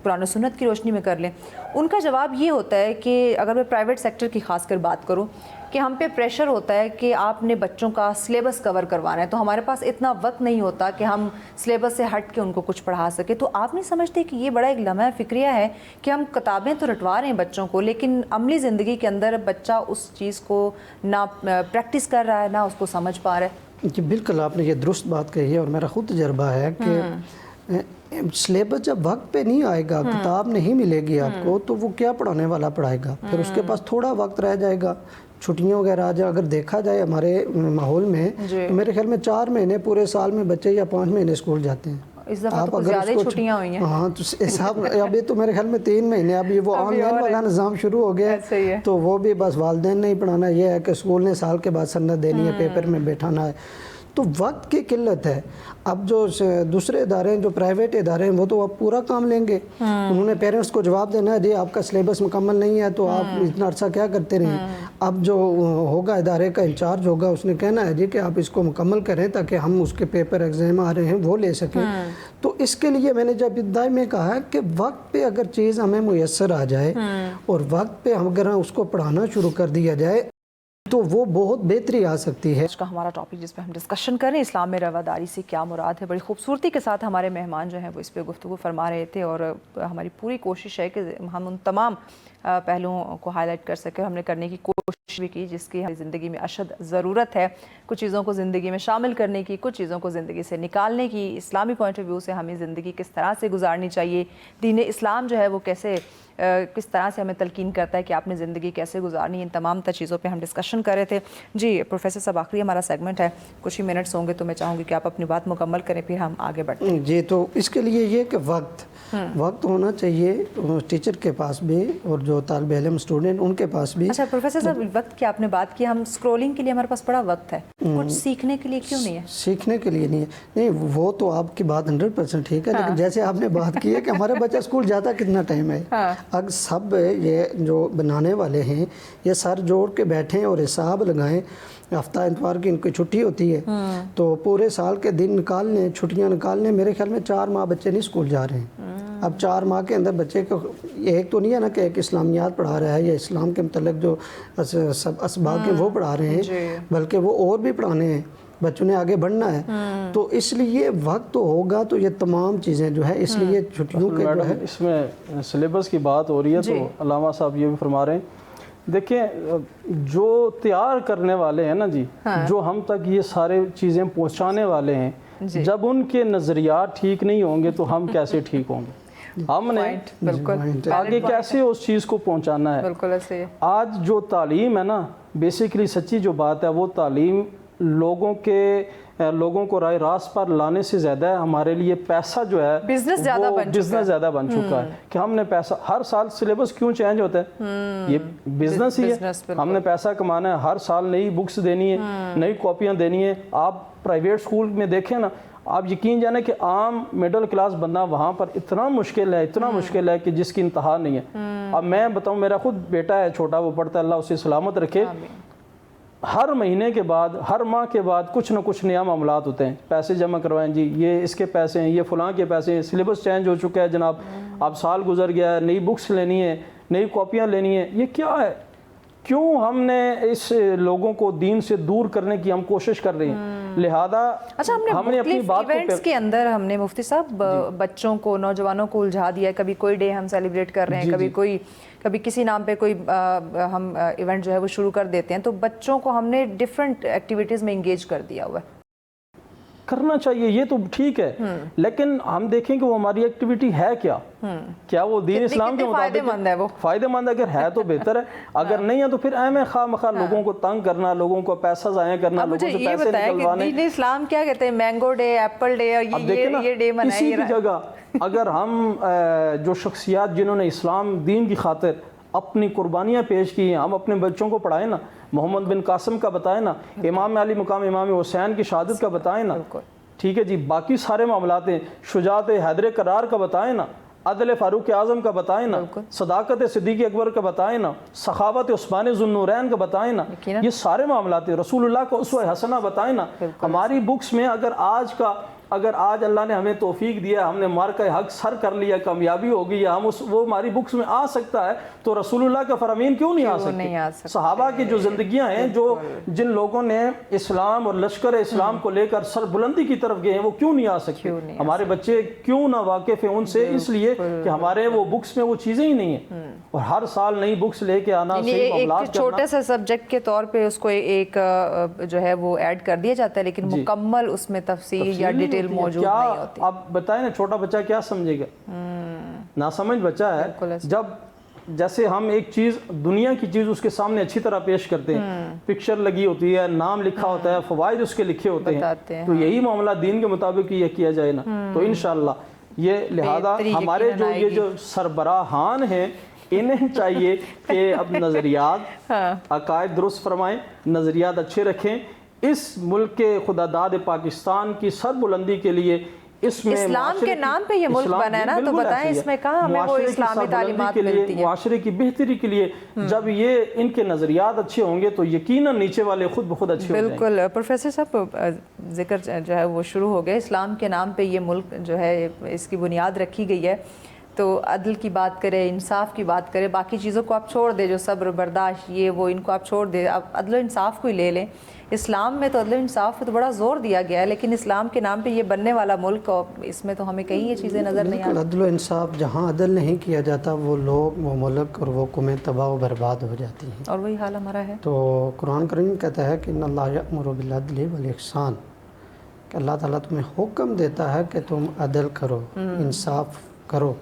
قرآن و سنت کی روشنی میں کر لیں. ان کا جواب یہ ہوتا ہے کہ اگر میں پرائیویٹ سیکٹر کی خاص کر بات کروں کہ ہم پہ پریشر ہوتا ہے کہ آپ نے بچوں کا سلیبس کور کروانا ہے, تو ہمارے پاس اتنا وقت نہیں ہوتا کہ ہم سلیبس سے ہٹ کے ان کو کچھ پڑھا سکے. تو آپ نہیں سمجھتے کہ یہ بڑا ایک لمحہ فکریہ ہے کہ ہم کتابیں تو رٹوا رہے ہیں بچوں کو, لیکن عملی زندگی کے اندر بچہ اس چیز کو نہ پریکٹس کر رہا ہے نہ اس کو سمجھ پا رہا ہے؟
جی بالکل آپ نے یہ درست بات کہی ہے, اور میرا خود تجربہ ہے کہ سلیبس جب وقت پہ نہیں آئے گا, کتاب نہیں ملے گی آپ کو, تو وہ کیا پڑھانے والا پڑھائے گا؟ پھر اس کے پاس تھوڑا وقت رہ جائے گا, چھٹیوں وغیرہ آ جائے. اگر دیکھا جائے ہمارے ماحول میں تو میرے خیال میں 4 مہینے پورے سال میں بچے یا 5 مہینے اسکول جاتے ہیں.
اس دفعہ تو زیادہ چھٹیاں ہوئی ہیں.
ہاں تو حساب ابھی تو میرے خیال میں 3 مہینے, ابھی وہ آن لائن والا نظام شروع ہو گیا ہے, تو وہ بھی بس والدین نہیں پڑھانا, یہ ہے کہ اسکول نے سال کے بعد سند دینی ہے, پیپر میں بیٹھانا ہے. تو وقت کی قلت ہے. اب جو دوسرے ادارے ہیں, جو پرائیویٹ ادارے ہیں, وہ تو اب پورا کام لیں گے. انہوں نے پیرنٹس کو جواب دینا ہے, جی آپ کا سلیبس مکمل نہیں ہے تو آپ اتنا عرصہ کیا کرتے رہیں. اب جو ہوگا ادارے کا انچارج ہوگا, اس نے کہنا ہے جی کہ آپ اس کو مکمل کریں تاکہ ہم اس کے پیپر ایگزام آ رہے ہیں وہ لے سکیں. تو اس کے لیے میں نے جب ابتدائی میں کہا کہ وقت پہ اگر چیز ہمیں میسر آ جائے اور وقت پہ اگر اس کو پڑھانا شروع کر دیا جائے تو وہ بہت بہتری آ سکتی ہے.
آج کا ہمارا ٹاپک جس پہ ہم ڈسکشن کریں, اسلام میں رواداری سے کیا مراد ہے. بڑی خوبصورتی کے ساتھ ہمارے مہمان جو ہیں وہ اس پہ گفتگو فرما رہے تھے, اور ہماری پوری کوشش ہے کہ ہم ان تمام پہلوؤں کو ہائی لائٹ کر سکیں. ہم نے کرنے کی کوشش بھی کی جس کی ہماری زندگی میں اشد ضرورت ہے. کچھ چیزوں کو زندگی میں شامل کرنے کی, کچھ چیزوں کو زندگی سے نکالنے کی. اسلامی پوائنٹ آف ویو سے ہمیں زندگی کس طرح سے گزارنی چاہیے, دین اسلام جو ہے وہ کس طرح سے ہمیں تلقین کرتا ہے کہ آپ نے زندگی کیسے گزارنی. ان تمام چیزوں پہ ہم ڈسکشن کر رہے تھے. جی پروفیسر صاحب, آخری ہمارا سیگمنٹ ہے, کچھ ہی منٹس ہوں گے تو میں چاہوں گی کہ آپ اپنی بات مکمل کریں, پھر ہم آگے بڑھتے ہیں.
جی, تو اس کے لیے یہ کہ وقت ہونا چاہیے ٹیچر کے پاس بھی اور جو طالب علم اسٹوڈنٹ ان کے پاس بھی.
اچھا پروفیسر صاحب, وقت کی آپ نے بات کی, ہم اسکرولنگ کے لیے ہمارے پاس بڑا وقت ہے, کچھ سیکھنے کے لیے کیوں نہیں ہے؟
سیکھنے کے لیے نہیں ہے. نہیں, وہ تو آپ کی بات 100% ٹھیک ہے, لیکن جیسے آپ نے بات کی ہے کہ ہمارا بچہ اسکول جاتا کتنا ٹائم ہے. اگر سب یہ جو بنانے والے ہیں یہ سر جوڑ کے بیٹھیں اور حساب لگائیں, ہفتہ اتوار کی ان کی چھٹی ہوتی ہے تو پورے سال کے دن نکالنے, چھٹیاں نکالنے, میرے خیال میں 4 ماہ بچے نہیں اسکول جا رہے ہیں. اب 4 ماہ کے اندر بچے کو ایک تو نہیں ہے نا کہ ایک اسلامیات پڑھا رہا ہے یا اسلام کے متعلق جو اسباق ہیں وہ پڑھا رہے ہیں, بلکہ وہ اور بھی پڑھانے ہیں, بچوں نے آگے بڑھنا ہے. تو اس لیے وقت تو ہوگا تو یہ تمام چیزیں جو ہے, اس لیے چھٹیوں کے جو ہے
اس میں سلیبس کی بات ہو رہی ہے تو علامہ صاحب یہ بھی فرما رہے ہیں. دیکھیں, جو تیار کرنے والے ہیں نا جی, جو ہم تک یہ سارے چیزیں پہنچانے والے ہیں, جب ان کے نظریات ٹھیک نہیں ہوں گے تو ہم کیسے ٹھیک ہوں گے؟ ہم نے آگے کیسے اس چیز کو پہنچانا ہے؟
بالکل ایسے.
آج جو تعلیم ہے نا, بیسیکلی سچی جو بات ہے, وہ تعلیم لوگوں کو رائے راست پر لانے سے زیادہ ہے ہمارے لیے پیسہ جو ہے
بزنس زیادہ
بن چکا ہے. کہ ہم نے پیسہ, ہر سال سلیبس کیوں چینج ہوتا ہے؟ یہ بزنس ہی ہے. ہم نے پیسہ کمانا ہے, ہر سال نئی بکس دینی ہے, نئی کاپیاں دینی ہے. آپ پرائیویٹ اسکول میں دیکھیں نا, آپ یقین جانے کہ عام مڈل کلاس بندہ وہاں پر اتنا مشکل ہے کہ جس کی انتہا نہیں ہے. اب میں بتاؤں, میرا خود بیٹا ہے چھوٹا, وہ پڑھتا ہے, اللہ اسے سلامت رکھے. ہر مہینے کے بعد, ہر ماہ کے بعد کچھ نہ کچھ نیا معاملات ہوتے ہیں. پیسے جمع کروائیں جی, یہ اس کے پیسے ہیں, یہ فلاں کے پیسے ہیں, سلیبس چینج ہو چکا ہے جناب, اب سال گزر گیا ہے, نئی بکس لینی ہے, نئی کاپیاں لینی ہیں. یہ کیا ہے؟ کیوں ہم نے اس لوگوں کو دین سے دور کرنے کی ہم کوشش کر رہے ہیں؟ لہذا
ہم نے اپنی بات ایونٹس کے اندر ہم نے مفتی صاحب بچوں کو, نوجوانوں کو الجھا دیا ہے. کبھی کوئی ڈے ہم سیلیبریٹ کر رہے ہیں, کبھی کسی نام پہ کوئی ہم ایونٹ جو ہے وہ شروع کر دیتے ہیں, تو بچوں کو ہم نے ڈیفرنٹ ایکٹیویٹیز میں انگیج کر دیا ہوا ہے.
کرنا چاہیے, یہ تو ٹھیک ہے, لیکن ہم دیکھیں کہ وہ ہماری ایکٹیویٹی ہے کیا وہ دین اسلام کے مطابق فائدہ مند ہے؟ اگر ہے تو بہتر ہے, اگر نہیں ہے تو پھر اہم خواہ مخواہ لوگوں کو تنگ کرنا, لوگوں کو پیسہ ضائع کرنا, لوگوں سے پیسے نکلوانے.
دین اسلام کیا کہتے ہیں, مینگو ڈے, ایپل ڈے, یہ ڈے منائے.
اسی کی جگہ اگر ہم جو شخصیات جنہوں نے اسلام دین کی خاطر اپنی قربانیاں پیش کی ہیں, ہم اپنے بچوں کو پڑھائیں نا, محمد بن قاسم کا بتائیں نا, امام علی مقام امام حسین کی شہادت کا بتائیں نا, ٹھیک ہے جی, باقی سارے معاملات ہیں, شجاعت حیدر کرار کا بتائیں نا, عدل فاروق اعظم کا بتائیں نا, صداقت صدیق اکبر کا بتائیں نا, سخاوت عثمان ذو النورین کا بتائیں نا. یہ سارے معاملات ہیں. رسول اللہ کو اسوہ حسنہ بتائیں نا. ہماری بکس میں اگر آج اللہ نے ہمیں توفیق دیا, ہم نے مارکہ حق سر کر لیا, کامیابی ہو گئی, وہ ہماری بکس میں آ سکتا ہے, تو رسول اللہ کا فرامین کیوں نہیں آ سکتے؟ صحابہ کی جو زندگیاں ہیں, جن لوگوں نے اسلام اور لشکر اسلام کو لے کر سر بلندی کی طرف گئے ہیں, وہ کیوں نہیں آ سکتے؟ ہمارے بچے کیوں نہ واقف ہیں ان سے؟ اس لیے کہ ہمارے وہ بکس میں وہ چیزیں ہی نہیں ہیں. اور ہر سال نئی بکس لے کے آنا, صحیح معاملات کرنا,
چھوٹے سے سبجیکٹ کے طور پہ اس کو ایک جو ہے وہ ایڈ کر دیا جاتا ہے, لیکن مکمل اس میں تفصیل یا ڈیٹیل موجود نہیں ہوتی.
آپ بتائیں نا, چھوٹا بچہ کیا سمجھے گا؟ ناسمجھ بچہ ہے. جب جیسے ہم ایک چیز, دنیا کی چیز اس کے سامنے اچھی طرح پیش کرتے ہیں, پکچر لگی ہوتی ہے, نام لکھا ہوتا ہے, فوائد اس کے لکھے ہوتے ہیں, تو یہی معاملہ دین کے مطابق یہ کیا جائے نا, تو انشاءاللہ یہ. لہذا ہمارے جو سربراہان ہیں, انہیں چاہیے کہ اب نظریات عقائد درست فرمائیں, نظریات اچھے رکھیں, اس ملک کے خداداد پاکستان کی سربلندی کے لیے اس میں
اسلام کے نام پہ یہ ملک بنا ہے نا، تو بتائیں اس میں کہاں ہمیں وہ اسلامی تعلیمات ملتی ہیں؟
معاشرے کی بہتری کے لیے جب یہ ان کے نظریات اچھے ہوں گے تو یقیناً نیچے والے خود بخود اچھے ہو جائیں گے۔
بالکل پروفیسر صاحب، ذکر جو ہے وہ شروع ہو گیا، اسلام کے نام پہ یہ ملک جو ہے اس کی بنیاد رکھی گئی ہے، تو عدل کی بات کرے، انصاف کی بات کرے، باقی چیزوں کو آپ چھوڑ دیں، جو صبر برداشت یہ وہ ان کو آپ چھوڑ دیں، اب عدل و انصاف کو ہی لے لیں۔ اسلام میں تو عدل و انصاف پہ تو بڑا زور دیا گیا ہے، لیکن اسلام کے نام پہ یہ بننے والا ملک، اور اس میں تو ہمیں کہیں یہ چیزیں نظر نہیں
بالکل عدل و انصاف جہاں عدل نہیں کیا جاتا وہ لوگ، وہ ملک اور وہ قومیں تباہ و برباد ہو جاتی ہیں،
اور وہی حال ہمارا ہے۔
تو قرآن کریم کہتا ہے کہ ان اللہ یأمر بالعدل والاحسان، کہ اللہ تعالیٰ تمہیں حکم دیتا ہے کہ تم عدل کرو، انصاف کرو۔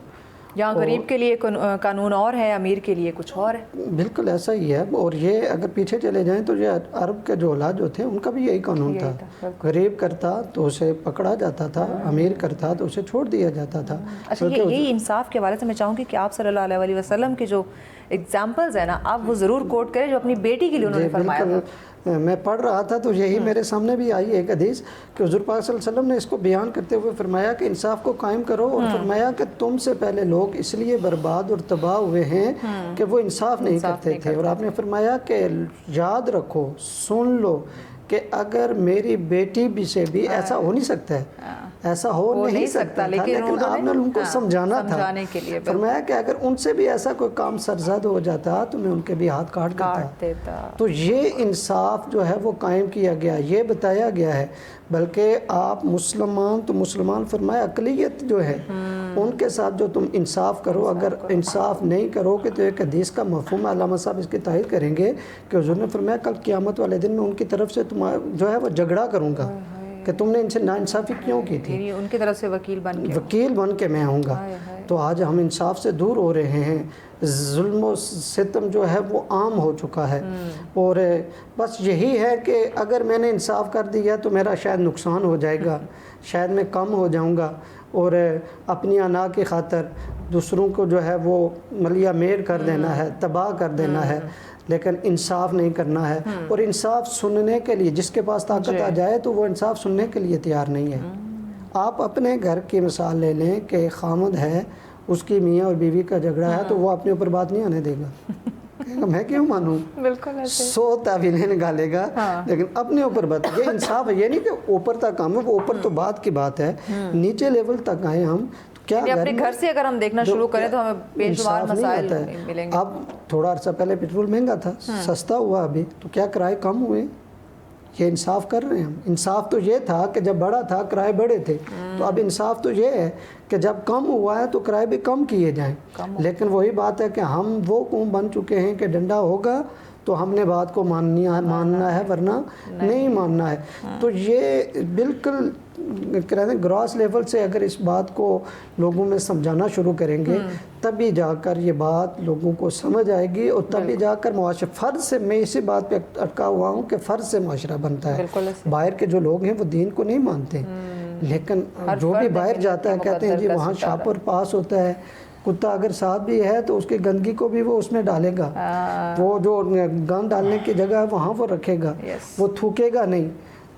یہاں غریب کے لیے قانون اور ہے، امیر کے لیے کچھ اور ہے۔
بالکل ایسا ہی ہے، اور یہ اگر پیچھے چلے جائیں تو یہ عرب کے جو اولاد جو تھے ان کا بھی یہی قانون تھا، غریب کرتا تو اسے پکڑا جاتا تھا، امیر کرتا تو اسے چھوڑ دیا جاتا تھا۔
اچھا، یہی انصاف کے حوالے سے میں چاہوں گی کہ آپ صلی اللہ علیہ وسلم کے جو ایگزامپلز ہیں نا، آپ وہ ضرور کوٹ کریں جو اپنی بیٹی کے لیے انہوں نے فرمایا تھا۔
میں پڑھ رہا تھا تو یہی میرے سامنے بھی آئی ایک حدیث کہ حضور پاک صلی اللہ علیہ وسلم نے اس کو بیان کرتے ہوئے فرمایا کہ انصاف کو قائم کرو، اور فرمایا کہ تم سے پہلے لوگ اس لیے برباد اور تباہ ہوئے ہیں کہ وہ انصاف نہیں کرتے تھے، اور آپ نے فرمایا کہ یاد رکھو، سن لو کہ اگر میری بیٹی بھی سے بھی ایسا ہو نہیں سکتا ہے، ایسا ہو نہیں سکتا، لیکن آپ نے ان کو سمجھانا تھا۔ فرمایا کہ اگر ان سے بھی ایسا کوئی کام سرزد ہو جاتا تو میں ان کے بھی ہاتھ کاٹ دیتا۔ تو یہ انصاف جو ہے وہ قائم کیا گیا، یہ بتایا گیا ہے۔ بلکہ آپ مسلمان تو مسلمان فرمایا اقلیت جو ہے ان کے ساتھ جو تم انصاف کرو، اگر انصاف نہیں کرو کہ تو ایک حدیث کا مفہوم علامہ صاحب اس کی تائید کریں گے کہ حضور نے فرمایا کل قیامت والے دن میں ان کی طرف سے جو ہے وہ جھگڑا کروں گا کہ تم نے ان سے ناانصافی کیوں کی تھی،
ان کی طرف سے وکیل بن
کے میں آؤں گا۔ تو آج ہم انصاف سے دور ہو رہے ہیں، ظلم و ستم جو ہے وہ عام ہو چکا ہے، اور بس یہی ہے کہ اگر میں نے انصاف کر دیا تو میرا شاید نقصان ہو جائے گا، شاید میں کم ہو جاؤں گا، اور اپنی انا کی خاطر دوسروں کو جو ہے وہ ملیہ میر کر دینا ہے، تباہ کر دینا ہے، لیکن انصاف نہیں کرنا ہے۔ اور انصاف سننے کے لیے جس کے پاس طاقت آ جائے تو وہ انصاف سننے کے لیے تیار نہیں ہے۔ آپ اپنے گھر کی مثال لے لیں کہ خامد ہے، اس کی میاں اور بیوی کا جھگڑا ہے تو وہ اپنے اوپر بات نہیں آنے دے گا، کہے گا میں کیوں مانوں،
بالکل
100 تعویلیں نکالے گا، لیکن اپنے اوپر بات۔ یہ انصاف ہے، یہ نہیں کہ اوپر تک ہم، وہ اوپر تو بات کی بات ہے، نیچے لیول تک آئے ہم۔ کیا
اپنے گھر سے اگر ہم دیکھنا شروع کریں تو ہمیں بے شمار مسائل ملیں گے۔
اب تھوڑا عرصہ پہلے پیٹرول مہنگا تھا، سستا ہوا ابھی، تو کیا کرائے کم ہوئے؟ یہ انصاف کر رہے ہیں ہم۔ انصاف تو یہ تھا کہ جب بڑا تھا کرائے بڑے تھے، تو اب انصاف تو یہ ہے کہ جب کم ہوا ہے تو کرائے بھی کم کیے جائیں۔ لیکن وہی بات ہے کہ ہم وہ قوم بن چکے ہیں کہ ڈنڈا ہوگا تو ہم نے بات کو ماننا ہے، ورنہ نہیں ماننا ہے۔ تو یہ بالکل گراس لیول سے اگر اس بات کو لوگوں میں سمجھانا شروع کریں گے تبھی جا کر یہ بات لوگوں کو سمجھ آئے گی، اور تبھی جا کر معاشرہ فرض سے، میں اسی بات پہ اٹکا ہوا ہوں کہ فرض سے معاشرہ بنتا ہے۔ باہر کے جو لوگ ہیں وہ دین کو نہیں مانتے، لیکن جو بھی باہر جاتا ہے کہتے ہیں جی وہاں شاپر پاس ہوتا ہے، کتا اگر ساتھ بھی ہے تو اس کی گندگی کو بھی وہ اس میں ڈالے گا، وہ جو گند ڈالنے کی جگہ ہے وہاں وہ رکھے گا، وہ تھوکے گا نہیں۔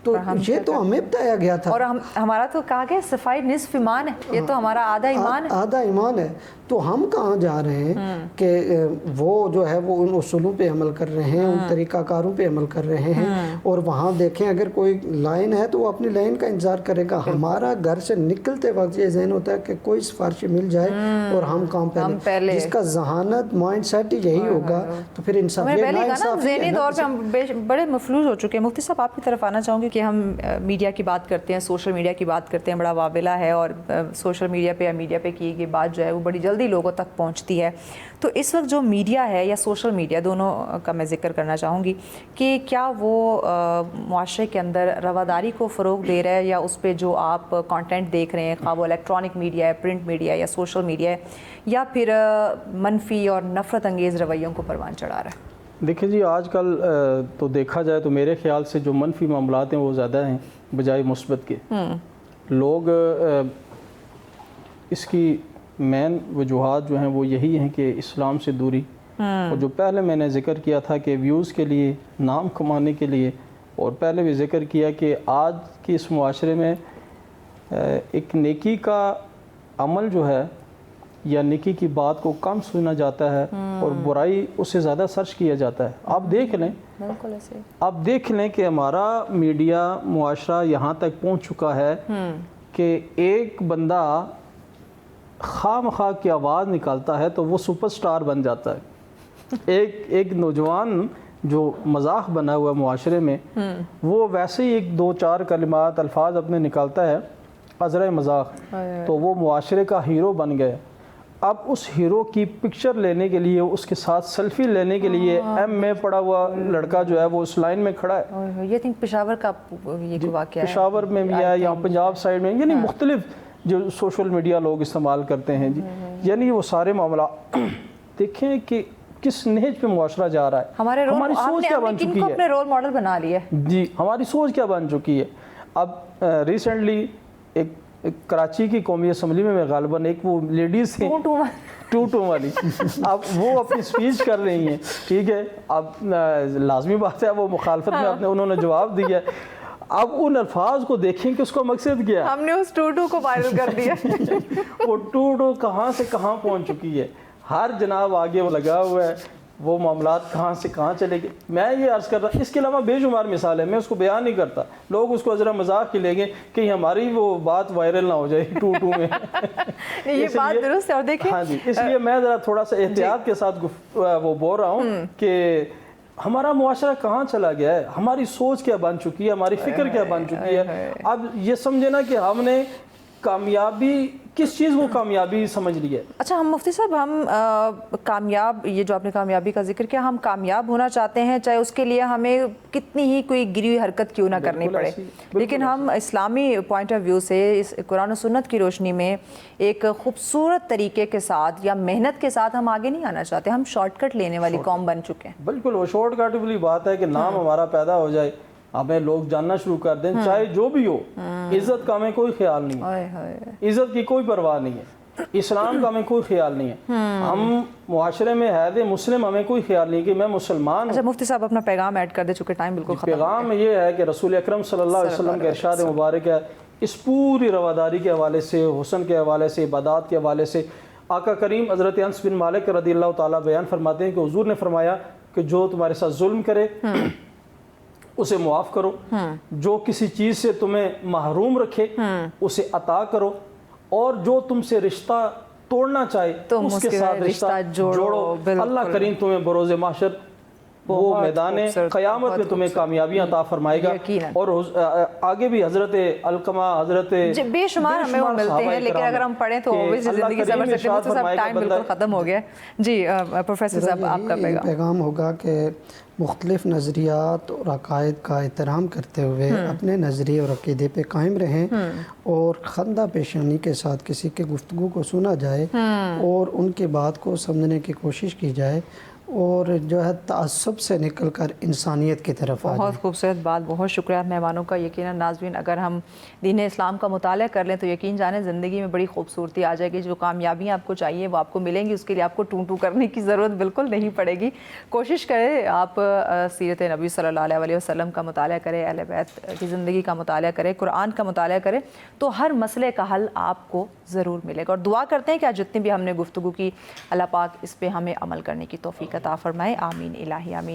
تو یہ تو ہمیں بتایا گیا تھا،
اور ہمارا تو کہا گیا صفائی نصف ایمان ہے، یہ تو ہمارا آدھا ایمان ہے،
آدھا ایمان ہے۔ تو ہم کہاں جا رہے ہیں کہ وہ جو ہے وہ ان اصولوں پہ عمل کر رہے ہیں، ان طریقہ کاروں پہ عمل کر رہے ہیں، اور وہاں دیکھیں اگر کوئی لائن ہے تو وہ اپنی لائن کا انتظار کرے گا۔ ہمارا گھر سے نکلتے وقت یہ ذہن ہوتا ہے کہ کوئی سفارش مل جائے اور ہم کام پہلے، جس کا ذہانت مائنڈ سیٹ یہی ہوگا تو پھر انصاف
ذہنی طور پہ ہم بڑے مفلوج ہو چکے ہیں۔ مفتی صاحب آپ کی طرف آنا چاہوں گی کہ ہم میڈیا کی بات کرتے ہیں، سوشل میڈیا کی بات کرتے ہیں، بڑا واویلا ہے، اور سوشل میڈیا پہ یا میڈیا پہ کی گئی بات جو ہے وہ بڑی جلدی لوگوں تک پہنچتی ہے۔ تو اس وقت جو میڈیا ہے یا سوشل میڈیا، دونوں کا میں ذکر کرنا چاہوں گی کہ کیا وہ معاشرے کے اندر رواداری کو فروغ دے رہا ہے، یا اس پہ جو آپ کانٹینٹ دیکھ رہے ہیں، خواہ وہ الیکٹرانک میڈیا ہے، پرنٹ میڈیا یا سوشل میڈیا ہے، یا پھر منفی اور نفرت انگیز رویوں کو پروان چڑھا رہا ہے؟
دیکھیں جی، آج کل تو دیکھا جائے تو میرے خیال سے جو منفی معاملات ہیں وہ زیادہ ہیں بجائے مثبت کے۔ لوگ اس کی مین وجوہات جو ہیں وہ یہی ہیں کہ اسلام سے دوری، اور جو پہلے میں نے ذکر کیا تھا کہ ویوز کے لیے، نام کمانے کے لیے اور پہلے بھی ذکر کیا کہ آج کی اس معاشرے میں ایک نیکی کا عمل جو ہے یا نیکی کی بات کو کم سنا جاتا ہے اور برائی اس سے زیادہ سرچ کیا جاتا ہے. آپ دیکھ لیں
بالکل ایسے
آپ دیکھ لیں کہ ہمارا میڈیا معاشرہ یہاں تک پہنچ چکا ہے کہ ایک بندہ خواہ مخواہ کی آواز نکالتا ہے تو وہ سپر سٹار بن جاتا ہے. ایک نوجوان جو مذاق بنا ہوا معاشرے میں وہ ویسے ہی ایک دو چار کلمات الفاظ اپنے نکالتا ہے عذرۂ مذاق تو وہ معاشرے کا ہیرو بن گئے. اب اس ہیرو کی پکچر لینے کے لیے اس کے ساتھ سیلفی لینے کے لیے ایم میں پڑا ہوا لڑکا جو ہے وہ اس لائن میں کھڑا ہے.
یہ تھنک پشاور کا یہ واقعہ ہے,
پشاور میں بھی ہے یا پنجاب سائڈ میں, یعنی مختلف جو سوشل میڈیا لوگ استعمال کرتے ہیں جی, یعنی وہ سارے معاملات دیکھیں کہ کس نہج پہ معاشرہ جا رہا ہے.
ہماری
سوچ کیا بن چکی ہے,
اپنے رول ماڈل بنا لیا ہے
جی ہماری سوچ کیا بن چکی ہے. اب ریسنٹلی ایک کراچی کی قومی اسمبلی میں غالباً ایک وہ لیڈیز تھیں ٹو والی, اب وہ اپنی سپیچ کر رہی ہیں, ٹھیک ہے, اب لازمی بات ہے وہ مخالفت میں انہوں نے جواب دیا ہے. اب ان الفاظ کو دیکھیں کہ اس کا مقصد کیا ہے.
ہم نے اس ٹو کو وائرل کر دیا.
وہ ٹو کہاں سے کہاں پہنچ چکی ہے, ہر جناب آگے وہ لگا ہوا ہے, وہ معاملات کہاں سے کہاں چلے گئے. میں یہ عرض کر رہا ہوں, اس کے علاوہ بے شمار مثال ہے, میں اس کو بیان نہیں کرتا, لوگ اس کو ذرا مذاق کی لیں گے کہ ہماری وہ بات وائرل نہ ہو جائے ٹو میں.
یہ بات درست ہے. اور دیکھیں
ہاں جی, اس لیے میں ذرا تھوڑا سا احتیاط کے ساتھ وہ بول رہا ہوں کہ ہمارا معاشرہ کہاں چلا گیا ہے, ہماری سوچ کیا بن چکی ہے, ہماری فکر کیا بن چکی ہے. اب یہ سمجھے نا کہ ہم نے کامیابی کس چیز کو کامیابی سمجھ لی ہے.
اچھا ہم مفتی صاحب ہم کامیاب, یہ جو آپ نے کامیابی کا ذکر کیا, ہم کامیاب ہونا چاہتے ہیں چاہے اس کے لیے ہمیں کتنی ہی کوئی گری ہوئی حرکت کیوں نہ کرنی پڑے, لیکن ہم اسلامی پوائنٹ آف ویو سے اس قرآن و سنت کی روشنی میں ایک خوبصورت طریقے کے ساتھ یا محنت کے ساتھ ہم آگے نہیں آنا چاہتے. ہم شارٹ کٹ لینے والی قوم بن چکے ہیں.
بالکل, وہ شارٹ کٹ والی بات ہے کہ نام ہمارا پیدا ہو جائے, ہمیں لوگ جاننا شروع کر دیں, چاہے جو بھی ہو. عزت کا ہمیں کوئی خیال نہیں ہے, عزت کی کوئی پرواہ نہیں ہے, اسلام کا ہمیں کوئی خیال نہیں ہے. ہم معاشرے میں حید مسلم, ہمیں کوئی خیال نہیں کہ میں مسلمان ہوں.
اچھا مفتی صاحب اپنا پیغام ایڈ کر دے, چونکہ ٹائم بالکل ختم.
پیغام یہ ہے کہ رسول اکرم صلی اللہ علیہ وسلم کا ارشاد مبارک ہے, اس پوری رواداری کے حوالے سے, حسن کے حوالے سے, عبادات کے حوالے سے آقا کریم حضرت انس بن مالک رضی اللہ تعالیٰ بیان فرماتے ہیں کہ حضور نے فرمایا کہ جو تمہارے ساتھ ظلم کرے اسے معاف کرو, جو کسی چیز سے تمہیں محروم رکھے اسے عطا کرو, اور جو تم سے رشتہ توڑنا چاہے تو اس کے ساتھ رشتہ جوڑو. اللہ کریم تمہیں بروز محشر وہ میدان قیامت میں تمہیں کامیابیاں عطا فرمائے گا. اور آگے بھی حضرت علقمہ, حضرت
بے شمار ہمیں وہ ملتے ہیں, لیکن اگر ہم پڑھیں تو زندگی سے بڑھ سکتے ہیں. ٹائم بالکل ختم ہو گیا. جی پروفیسر صاحب آپ کا
پیغام ہوگا کہ مختلف نظریات اور عقائد کا احترام کرتے ہوئے اپنے نظریے اور عقیدے پہ قائم رہیں, اور خندہ پیشانی کے ساتھ کسی کے گفتگو کو سنا جائے اور ان کی بات کو سمجھنے کی کوشش کی جائے, اور جو ہے تعصب سے نکل کر انسانیت کی طرف آ جائے.
بہت خوبصورت بات, بہت شکریہ مہمانوں کا. یقیناً ناظرین اگر ہم دین اسلام کا مطالعہ کر لیں تو یقین جانیں زندگی میں بڑی خوبصورتی آ جائے گی. جو کامیابیاں آپ کو چاہیے وہ آپ کو ملیں گی, اس کے لیے آپ کو ٹو کرنے کی ضرورت بالکل نہیں پڑے گی. کوشش کریں آپ سیرت نبی صلی اللہ علیہ وسلم کا مطالعہ کریں, اہل بیت کی زندگی کا مطالعہ کریں, قرآن کا مطالعہ کریں, تو ہر مسئلے کا حل آپ کو ضرور ملے گا. اور دعا کرتے ہیں کہ آج جتنی بھی ہم نے گفتگو کی, اللہ پاک اس پہ ہمیں عمل کرنے کی توفیق عطا فرمائے. آمین الہی آمین.